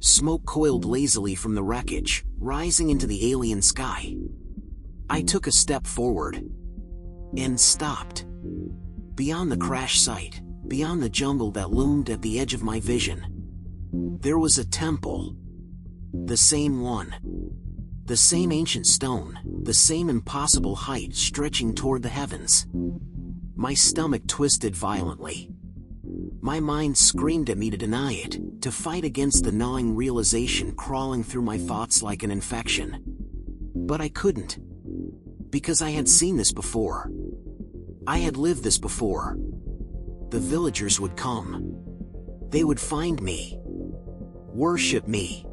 Smoke coiled lazily from the wreckage, rising into the alien sky. I took a step forward. And stopped. Beyond the crash site, beyond the jungle that loomed at the edge of my vision, there was a temple. The same one. The same ancient stone, the same impossible height stretching toward the heavens. My stomach twisted violently. My mind screamed at me to deny it, to fight against the gnawing realization crawling through my thoughts like an infection. But I couldn't. Because I had seen this before. I had lived this before. The villagers would come. They would find me. Worship me.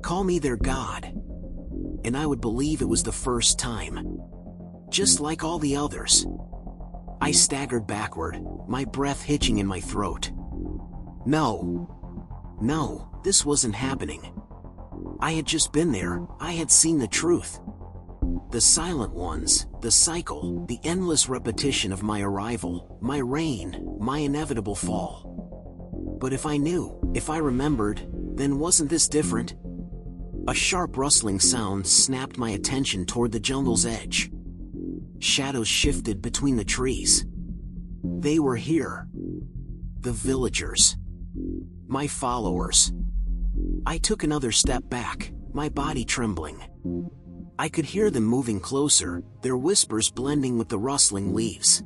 Call me their god. And I would believe it was the first time. Just like all the others. I staggered backward, my breath hitching in my throat. No. No, this wasn't happening. I had just been there, I had seen the truth. The silent ones, the cycle, the endless repetition of my arrival, my reign, my inevitable fall. But if I knew, if I remembered, then wasn't this different? A sharp rustling sound snapped my attention toward the jungle's edge. Shadows shifted between the trees. They were here. The villagers. My followers. I took another step back, my body trembling. I could hear them moving closer, their whispers blending with the rustling leaves.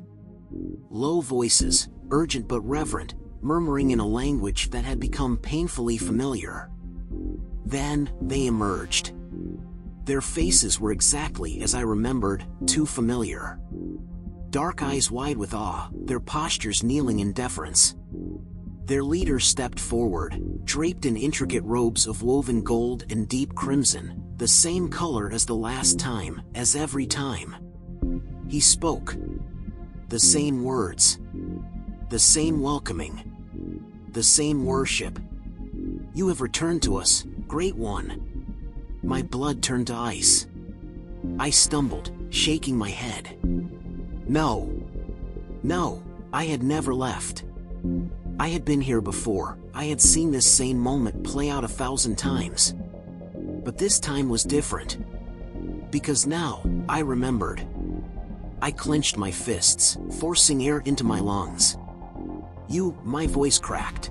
Low voices, urgent but reverent, murmuring in a language that had become painfully familiar. Then, they emerged. Their faces were exactly as I remembered, too familiar. Dark eyes wide with awe, their postures kneeling in deference. Their leader stepped forward, draped in intricate robes of woven gold and deep crimson, the same color as the last time, as every time. He spoke. The same words. The same welcoming. The same worship. "You have returned to us, Great One." My blood turned to ice. I stumbled, shaking my head. No. No, I had never left. I had been here before, I had seen this same moment play out 1,000 times. But this time was different. Because now, I remembered. I clenched my fists, forcing air into my lungs. My voice cracked.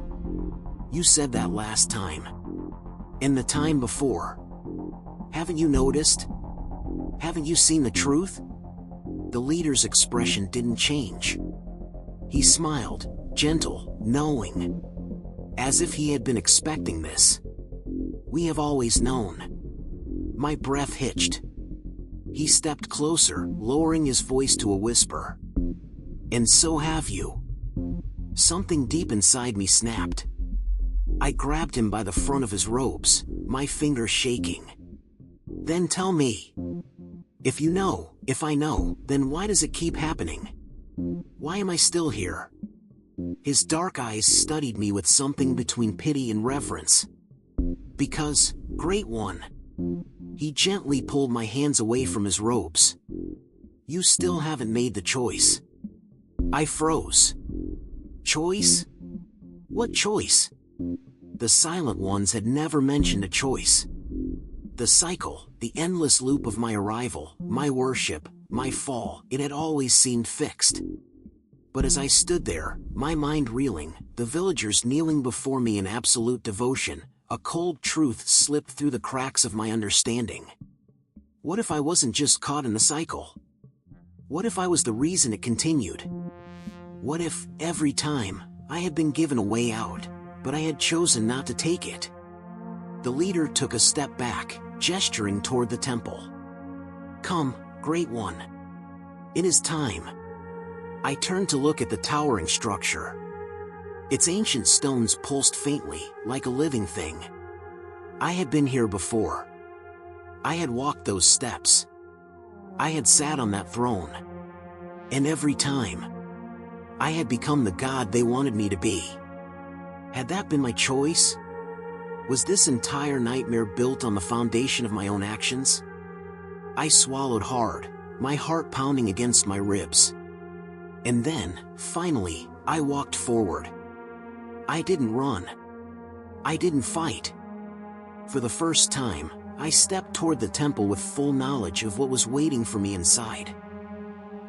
"You said that last time. And the time before. Haven't you noticed? Haven't you seen the truth?" The leader's expression didn't change. He smiled, gentle, knowing. As if he had been expecting this. "We have always known." My breath hitched. He stepped closer, lowering his voice to a whisper. "And so have you." Something deep inside me snapped. I grabbed him by the front of his robes, my fingers shaking. "Then tell me. If you know, if I know, then why does it keep happening? Why am I still here?" His dark eyes studied me with something between pity and reverence. "Because, Great One." He gently pulled my hands away from his robes. "You still haven't made the choice." I froze. Choice? What choice? The silent ones had never mentioned a choice. The cycle, the endless loop of my arrival, my worship, my fall, it had always seemed fixed. But as I stood there, my mind reeling, the villagers kneeling before me in absolute devotion, a cold truth slipped through the cracks of my understanding. What if I wasn't just caught in the cycle? What if I was the reason it continued? What if, every time, I had been given a way out, but I had chosen not to take it? The leader took a step back, gesturing toward the temple. "Come, Great One. It is time." I turned to look at the towering structure. Its ancient stones pulsed faintly, like a living thing. I had been here before. I had walked those steps. I had sat on that throne. And every time, I had become the god they wanted me to be. Had that been my choice? Was this entire nightmare built on the foundation of my own actions? I swallowed hard, my heart pounding against my ribs. And then, finally, I walked forward. I didn't run. I didn't fight. For the first time, I stepped toward the temple with full knowledge of what was waiting for me inside.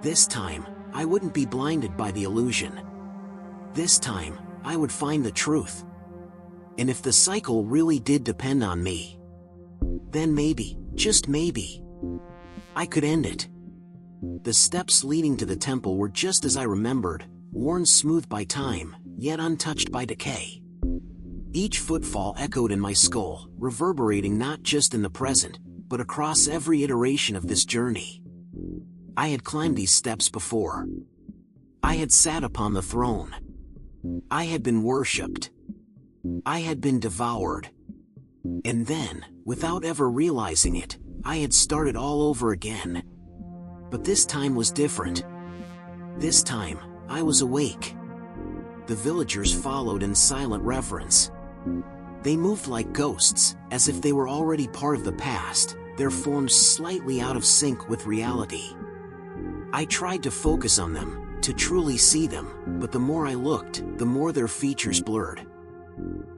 This time, I wouldn't be blinded by the illusion. This time, I would find the truth. And if the cycle really did depend on me, then maybe, just maybe, I could end it. The steps leading to the temple were just as I remembered, worn smooth by time, yet untouched by decay. Each footfall echoed in my skull, reverberating not just in the present, but across every iteration of this journey. I had climbed these steps before. I had sat upon the throne. I had been worshipped. I had been devoured. And then, without ever realizing it, I had started all over again. But this time was different. This time, I was awake. The villagers followed in silent reverence. They moved like ghosts, as if they were already part of the past, their forms slightly out of sync with reality. I tried to focus on them, to truly see them, but the more I looked, the more their features blurred.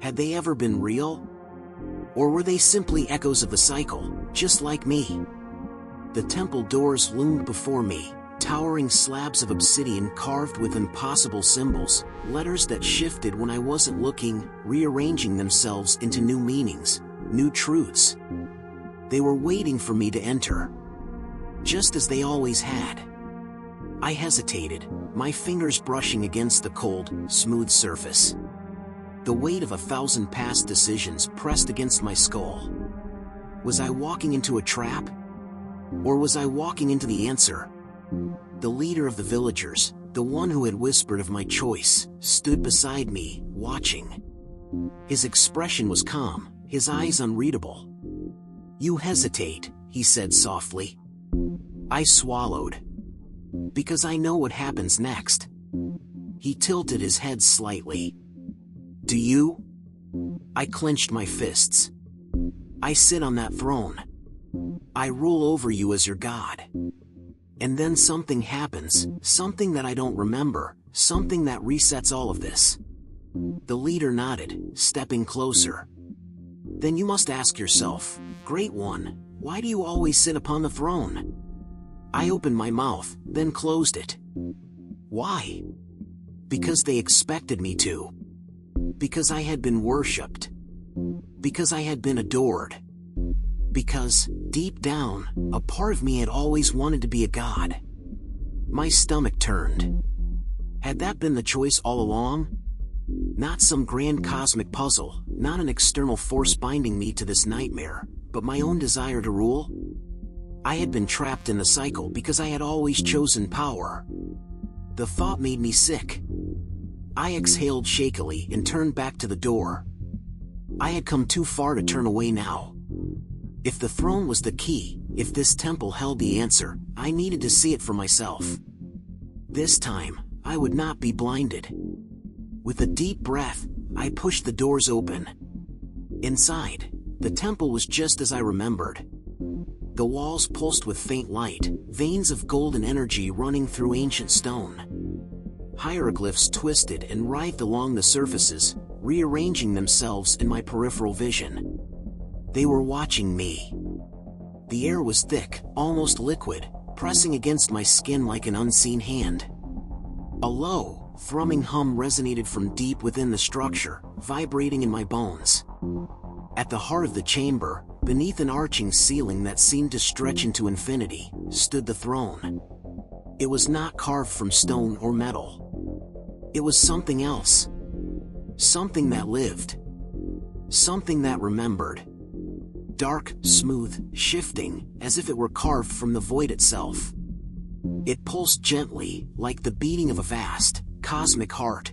Had they ever been real? Or were they simply echoes of the cycle, just like me? The temple doors loomed before me, towering slabs of obsidian carved with impossible symbols, letters that shifted when I wasn't looking, rearranging themselves into new meanings, new truths. They were waiting for me to enter, just as they always had. I hesitated, my fingers brushing against the cold, smooth surface. The weight of 1,000 past decisions pressed against my skull. Was I walking into a trap? Or was I walking into the answer? The leader of the villagers, the one who had whispered of my choice, stood beside me, watching. His expression was calm, his eyes unreadable. "You hesitate," he said softly. I swallowed. "Because I know what happens next." He tilted his head slightly. "Do you?" I clenched my fists. "I sit on that throne. I rule over you as your god." And then something happens, something that I don't remember, something that resets all of this. The leader nodded, stepping closer. "Then you must ask yourself, Great One, why do you always sit upon the throne?" I opened my mouth, then closed it. Why? Because they expected me to. Because I had been worshipped. Because I had been adored. Because, deep down, a part of me had always wanted to be a god. My stomach turned. Had that been the choice all along? Not some grand cosmic puzzle, not an external force binding me to this nightmare, but my own desire to rule? I had been trapped in the cycle because I had always chosen power. The thought made me sick. I exhaled shakily and turned back to the door. I had come too far to turn away now. If the throne was the key, if this temple held the answer, I needed to see it for myself. This time, I would not be blinded. With a deep breath, I pushed the doors open. Inside, the temple was just as I remembered. The walls pulsed with faint light, veins of golden energy running through ancient stone. Hieroglyphs twisted and writhed along the surfaces, rearranging themselves in my peripheral vision. They were watching me. The air was thick, almost liquid, pressing against my skin like an unseen hand. A low, thrumming hum resonated from deep within the structure, vibrating in my bones. At the heart of the chamber, beneath an arching ceiling that seemed to stretch into infinity, stood the throne. It was not carved from stone or metal. It was something else. Something that lived. Something that remembered. Dark, smooth, shifting, as if it were carved from the void itself. It pulsed gently, like the beating of a vast, cosmic heart.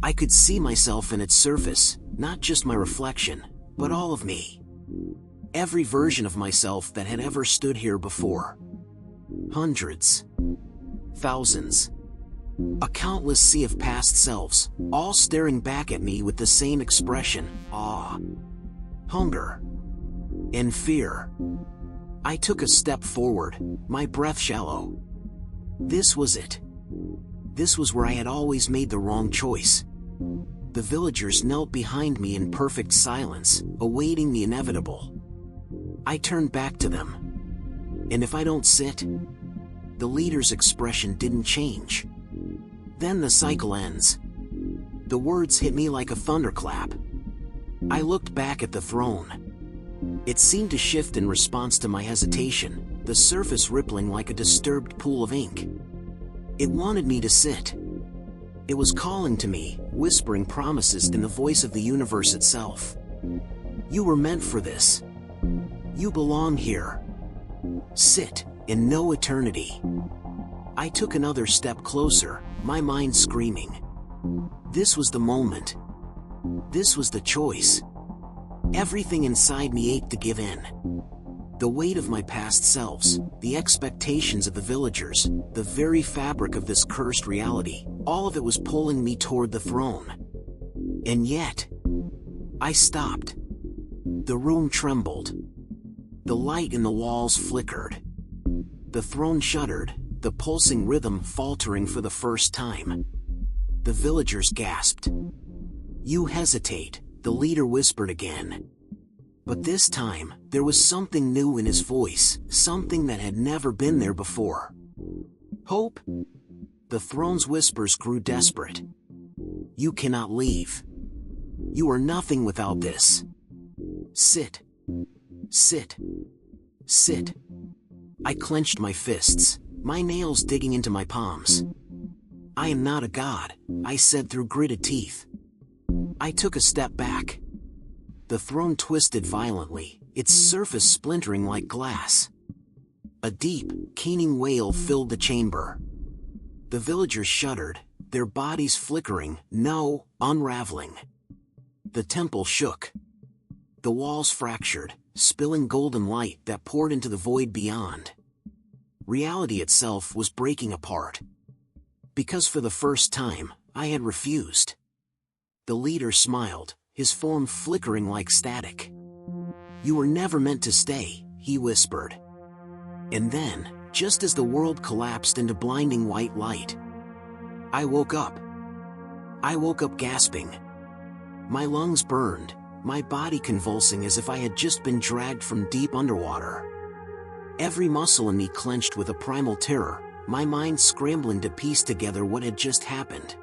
I could see myself in its surface, not just my reflection, but all of me. Every version of myself that had ever stood here before. Hundreds. Thousands. A countless sea of past selves, all staring back at me with the same expression: awe, hunger, and fear. I took a step forward, my breath shallow. This was it. This was where I had always made the wrong choice. The villagers knelt behind me in perfect silence, awaiting the inevitable. I turned back to them. And if I don't sit? The leader's expression didn't change. Then the cycle ends. The words hit me like a thunderclap. I looked back at the throne. It seemed to shift in response to my hesitation, the surface rippling like a disturbed pool of ink. It wanted me to sit. It was calling to me, whispering promises in the voice of the universe itself. You were meant for this. You belong here. Sit, and know eternity. I took another step closer, my mind screaming. This was the moment. This was the choice. Everything inside me ached to give in. The weight of my past selves, the expectations of the villagers, the very fabric of this cursed reality, all of it was pulling me toward the throne. And yet, I stopped. The room trembled. The light in the walls flickered. The throne shuddered, the pulsing rhythm faltering for the first time. The villagers gasped. "You hesitate," the leader whispered again. But this time, there was something new in his voice, something that had never been there before. "Hope?" The throne's whispers grew desperate. "You cannot leave. You are nothing without this. Sit. Sit. Sit." I clenched my fists, my nails digging into my palms. "I am not a god," I said through gritted teeth. I took a step back. The throne twisted violently, its surface splintering like glass. A deep, keening wail filled the chamber. The villagers shuddered, their bodies flickering, unraveling. The temple shook. The walls fractured, spilling golden light that poured into the void beyond. Reality itself was breaking apart. Because for the first time, I had refused. The leader smiled, his form flickering like static. "You were never meant to stay," he whispered. And then, just as the world collapsed into blinding white light, I woke up. I woke up gasping. My lungs burned, my body convulsing as if I had just been dragged from deep underwater. Every muscle in me clenched with a primal terror, my mind scrambling to piece together what had just happened.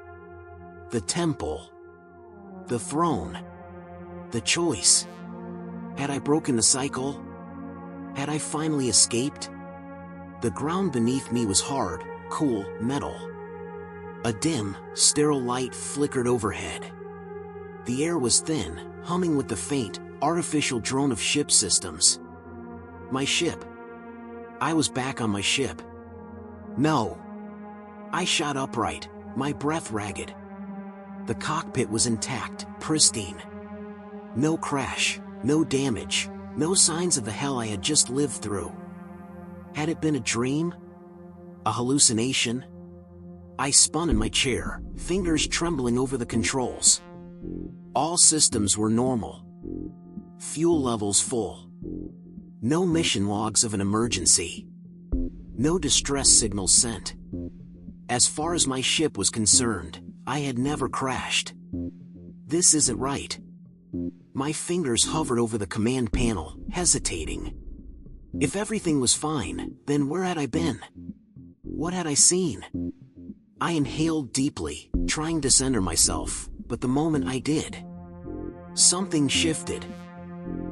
The temple. The throne. The choice. Had I broken the cycle? Had I finally escaped? The ground beneath me was hard, cool, metal. A dim, sterile light flickered overhead. The air was thin, humming with the faint, artificial drone of ship systems. My ship. I was back on my ship. No. I shot upright, my breath ragged. The cockpit was intact, pristine. No crash, no damage, no signs of the hell I had just lived through. Had it been a dream? A hallucination? I spun in my chair, fingers trembling over the controls. All systems were normal. Fuel levels full. No mission logs of an emergency. No distress signals sent. As far as my ship was concerned, I had never crashed. This isn't right. My fingers hovered over the command panel, hesitating. If everything was fine, then where had I been? What had I seen? I inhaled deeply, trying to center myself, but the moment I did, something shifted.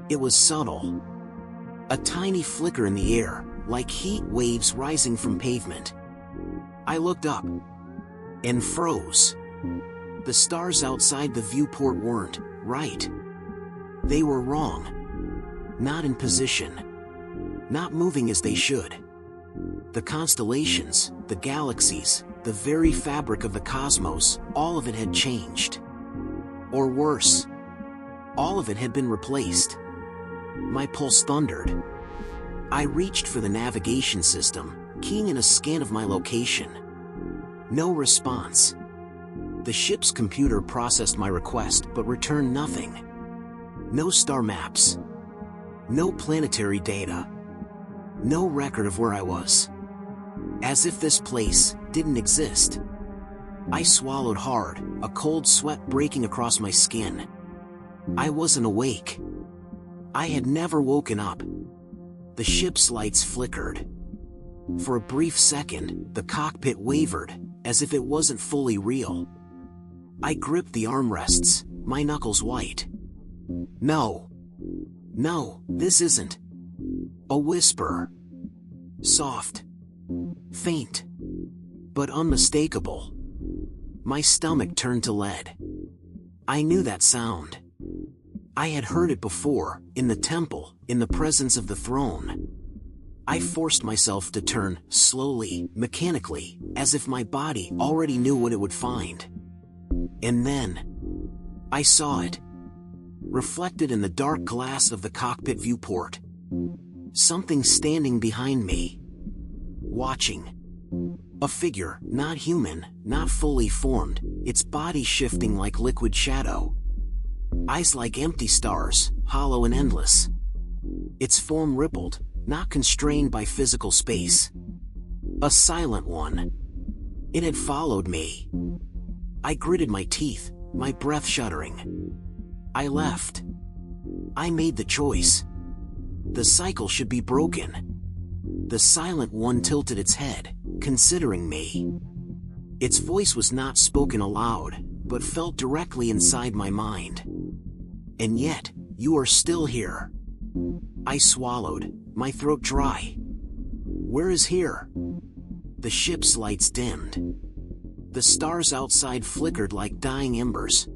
It was subtle. A tiny flicker in the air, like heat waves rising from pavement. I looked up and froze. The stars outside the viewport weren't right. They were wrong. Not in position. Not moving as they should. The constellations, the galaxies, the very fabric of the cosmos, all of it had changed. Or worse, all of it had been replaced. My pulse thundered. I reached for the navigation system, keying in a scan of my location. No response. The ship's computer processed my request but returned nothing. No star maps. No planetary data. No record of where I was. As if this place didn't exist. I swallowed hard, a cold sweat breaking across my skin. I wasn't awake. I had never woken up. The ship's lights flickered. For a brief second, the cockpit wavered, as if it wasn't fully real. I gripped the armrests, my knuckles white. No. No, this isn't. A whisper. Soft. Faint. But unmistakable. My stomach turned to lead. I knew that sound. I had heard it before, in the temple, in the presence of the throne. I forced myself to turn, slowly, mechanically, as if my body already knew what it would find. And then, I saw it. Reflected in the dark glass of the cockpit viewport. Something standing behind me. Watching. A figure, not human, not fully formed, its body shifting like liquid shadow. Eyes like empty stars, hollow and endless. Its form rippled, not constrained by physical space. A silent one. It had followed me. I gritted my teeth, my breath shuddering. I left. I made the choice. The cycle should be broken. The silent one tilted its head, considering me. Its voice was not spoken aloud, but felt directly inside my mind. And yet, you are still here. I swallowed, my throat dry. Where is here? The ship's lights dimmed. The stars outside flickered like dying embers.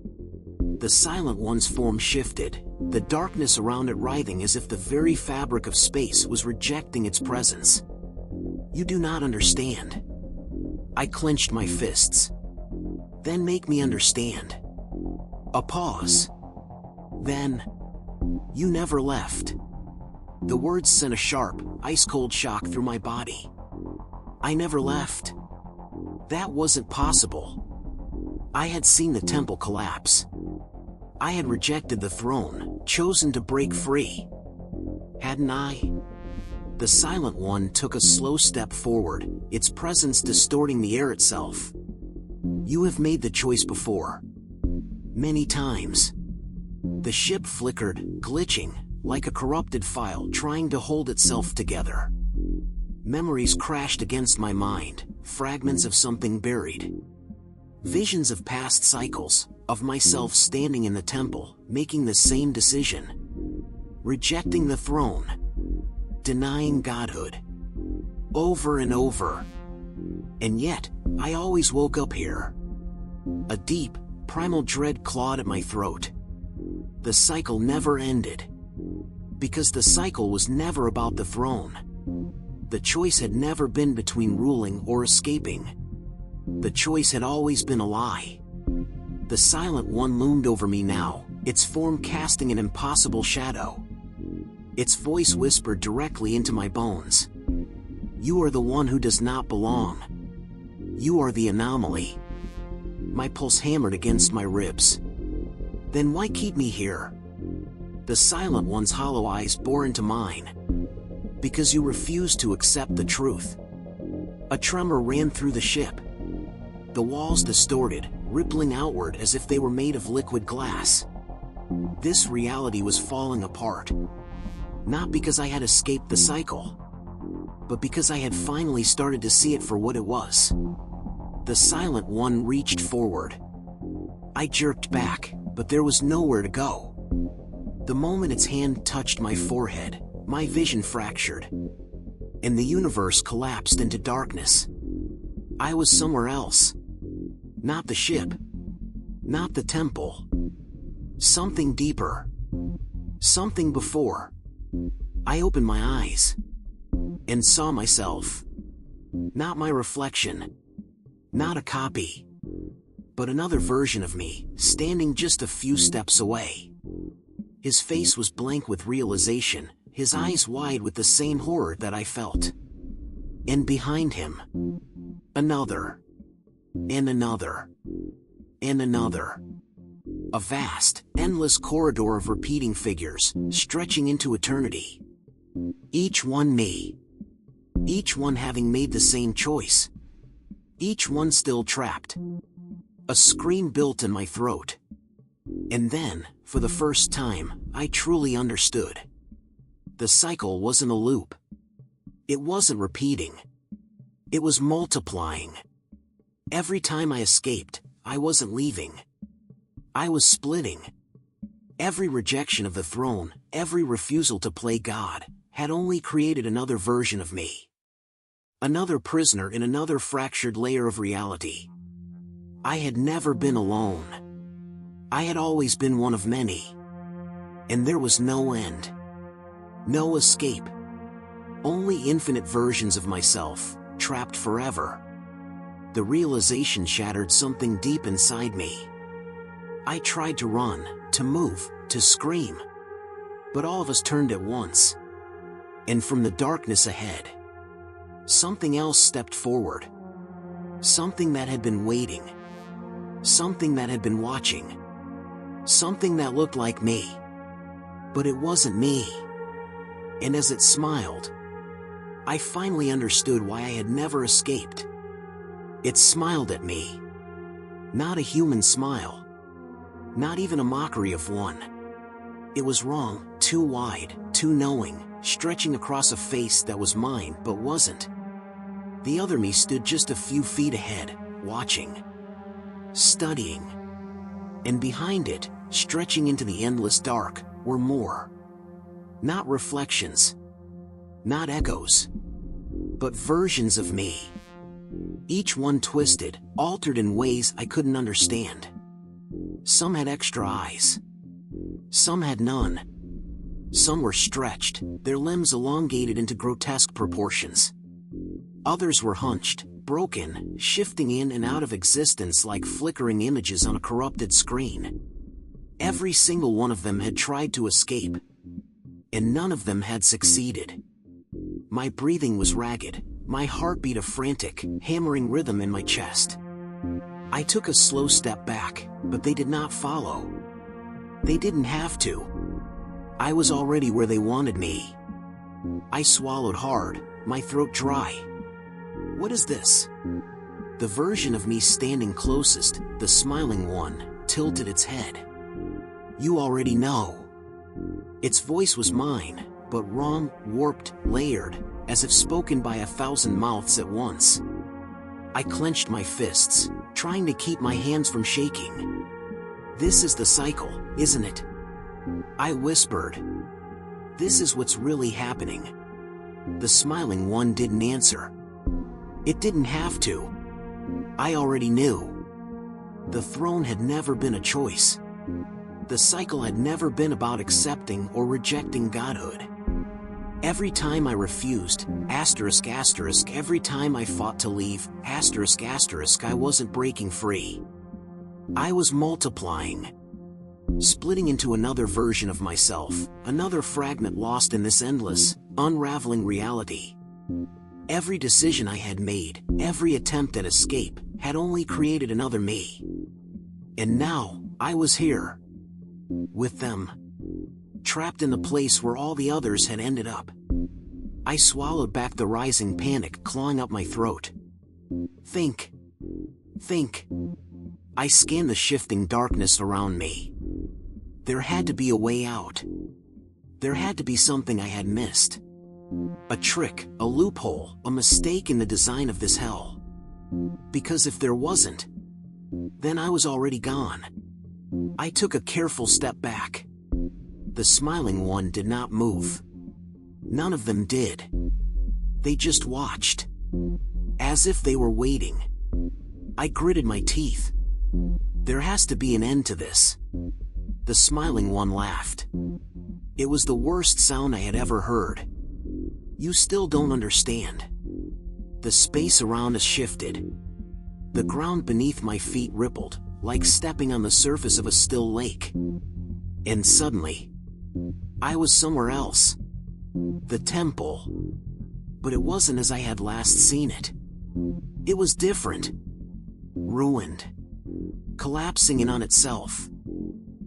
The silent one's form shifted, the darkness around it writhing as if the very fabric of space was rejecting its presence. You do not understand. I clenched my fists. Then make me understand. A pause. Then, you never left. The words sent a sharp, ice-cold shock through my body. I never left. That wasn't possible. I had seen the temple collapse. I had rejected the throne, chosen to break free. Hadn't I? The silent one took a slow step forward, its presence distorting the air itself. You have made the choice before. Many times. The ship flickered, glitching, like a corrupted file trying to hold itself together. Memories crashed against my mind, fragments of something buried. Visions of past cycles, of myself standing in the temple, making the same decision. Rejecting the throne. Denying godhood. Over and over. And yet, I always woke up here. A deep, primal dread clawed at my throat. The cycle never ended. Because the cycle was never about the throne. The choice had never been between ruling or escaping. The choice had always been a lie. The silent one loomed over me now, its form casting an impossible shadow. Its voice whispered directly into my bones. You are the one who does not belong. You are the anomaly. My pulse hammered against my ribs. Then why keep me here? The silent one's hollow eyes bore into mine. Because you refused to accept the truth. A tremor ran through the ship. The walls distorted, rippling outward as if they were made of liquid glass. This reality was falling apart. Not because I had escaped the cycle, but because I had finally started to see it for what it was. The silent one reached forward. I jerked back, but there was nowhere to go. The moment its hand touched my forehead, my vision fractured, and the universe collapsed into darkness. I was somewhere else. Not the ship. Not the temple. Something deeper. Something before. I opened my eyes and saw myself. Not my reflection. Not a copy. But another version of me, standing just a few steps away. His face was blank with realization, his eyes wide with the same horror that I felt. And behind him, another. And another. And another. A vast, endless corridor of repeating figures, stretching into eternity. Each one me. Each one having made the same choice. Each one still trapped. A scream built in my throat. And then, for the first time, I truly understood. The cycle wasn't a loop. It wasn't repeating. It was multiplying. Every time I escaped, I wasn't leaving. I was splitting. Every rejection of the throne, every refusal to play God, had only created another version of me. Another prisoner in another fractured layer of reality. I had never been alone. I had always been one of many. And there was no end. No escape. Only infinite versions of myself, trapped forever. The realization shattered something deep inside me. I tried to run, to move, to scream. But all of us turned at once. And from the darkness ahead, something else stepped forward. Something that had been waiting. Something that had been watching. something that looked like me. But it wasn't me. And as it smiled, I finally understood why I had never escaped. It smiled at me. Not a human smile. Not even a mockery of one. It was wrong, too wide, too knowing, stretching across a face that was mine but wasn't. The other me stood just a few feet ahead, watching. Studying. And behind it, stretching into the endless dark, were more. Not reflections. Not echoes. But versions of me. Each one twisted, altered in ways I couldn't understand. Some had extra eyes. Some had none. Some were stretched, their limbs elongated into grotesque proportions. Others were hunched, broken, shifting in and out of existence like flickering images on a corrupted screen. Every single one of them had tried to escape, and none of them had succeeded. My breathing was ragged, my heartbeat a frantic, hammering rhythm in my chest. I took a slow step back, but they did not follow. They didn't have to. I was already where they wanted me. I swallowed hard, my throat dry. What is this? The version of me standing closest, the smiling one, tilted its head. You already know. Its voice was mine, but wrong, warped, layered, as if spoken by 1,000 mouths at once. I clenched my fists, trying to keep my hands from shaking. This is the cycle, isn't it? I whispered. This is what's really happening. The smiling one didn't answer. It didn't have to. I already knew. The throne had never been a choice. The cycle had never been about accepting or rejecting godhood. Every time I refused, every time I fought to leave, I wasn't breaking free. I was multiplying. Splitting into another version of myself, another fragment lost in this endless, unraveling reality. Every decision I had made, every attempt at escape, had only created another me. And now, I was here. With them. Trapped in the place where all the others had ended up. I swallowed back the rising panic clawing up my throat. Think. I scanned the shifting darkness around me. There had to be a way out. There had to be something I had missed. A trick, a loophole, a mistake in the design of this hell. Because if there wasn't, then I was already gone. I took a careful step back. The smiling one did not move. None of them did. They just watched. As if they were waiting. I gritted my teeth. There has to be an end to this. The smiling one laughed. It was the worst sound I had ever heard. You still don't understand. The space around us shifted. The ground beneath my feet rippled, like stepping on the surface of a still lake. And suddenly, I was somewhere else. The temple. But it wasn't as I had last seen it. It was different. Ruined. Collapsing in on itself.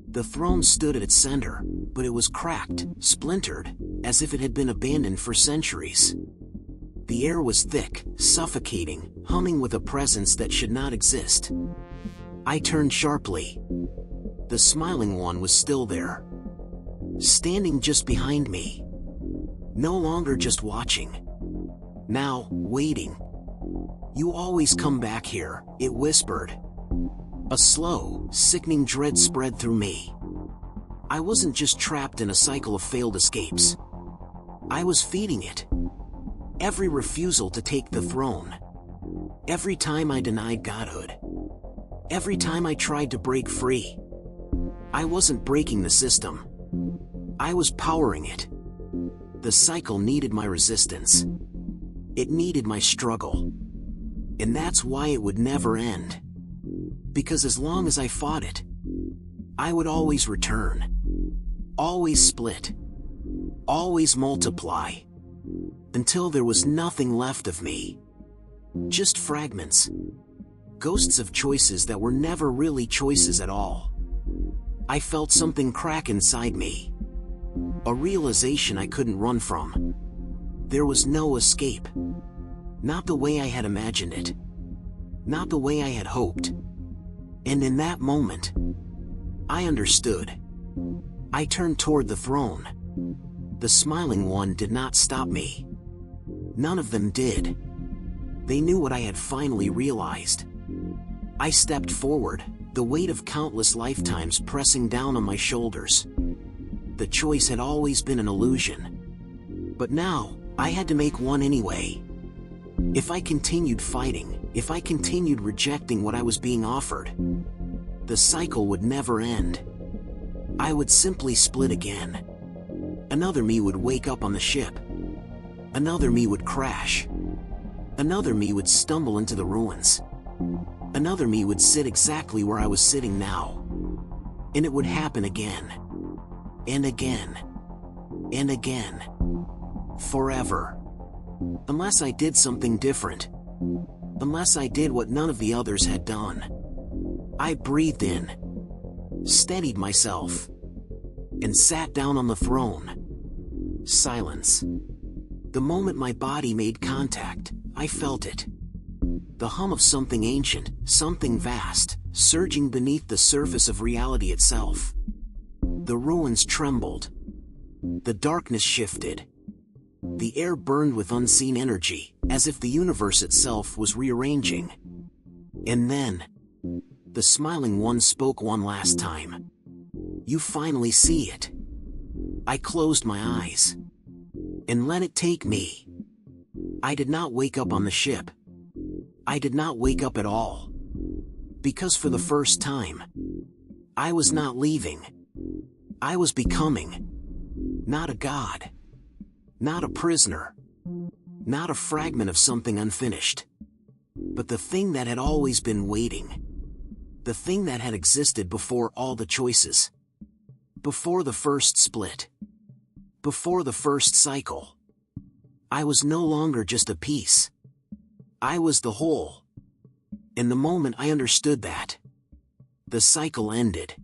The throne stood at its center, but it was cracked, splintered, as if it had been abandoned for centuries. The air was thick, suffocating, humming with a presence that should not exist. I turned sharply. The smiling one was still there. Standing just behind me. No longer just watching. Now, waiting. You always come back here, it whispered. A slow, sickening dread spread through me. I wasn't just trapped in a cycle of failed escapes. I was feeding it. Every refusal to take the throne. Every time I denied godhood. Every time I tried to break free. I wasn't breaking the system. I was powering it. The cycle needed my resistance. It needed my struggle. And that's why it would never end. Because as long as I fought it, I would always return. Always split. Always multiply. Until there was nothing left of me. Just fragments. Ghosts of choices that were never really choices at all. I felt something crack inside me. A realization I couldn't run from. There was no escape. Not the way I had imagined it. Not the way I had hoped. And in that moment, I understood. I turned toward the throne. The smiling one did not stop me. None of them did. They knew what I had finally realized. I stepped forward, the weight of countless lifetimes pressing down on my shoulders. The choice had always been an illusion. But now, I had to make one anyway. If I continued fighting, if I continued rejecting what I was being offered, the cycle would never end. I would simply split again. Another me would wake up on the ship. Another me would crash. Another me would stumble into the ruins. Another me would sit exactly where I was sitting now. And it would happen again. And again. And again. Forever. Unless I did something different. Unless I did what none of the others had done. I breathed in, steadied myself, and sat down on the throne. Silence. The moment my body made contact, I felt it. The hum of something ancient, something vast, surging beneath the surface of reality itself. The ruins trembled. The darkness shifted. The air burned with unseen energy, as if the universe itself was rearranging. And then, the smiling one spoke one last time. You finally see it. I closed my eyes. And let it take me. I did not wake up on the ship. I did not wake up at all. Because for the first time, I was not leaving. I was becoming. Not a god. Not a prisoner. Not a fragment of something unfinished. But the thing that had always been waiting. The thing that had existed before all the choices. Before the first split. Before the first cycle. I was no longer just a piece. I was the whole. And the moment I understood that, the cycle ended.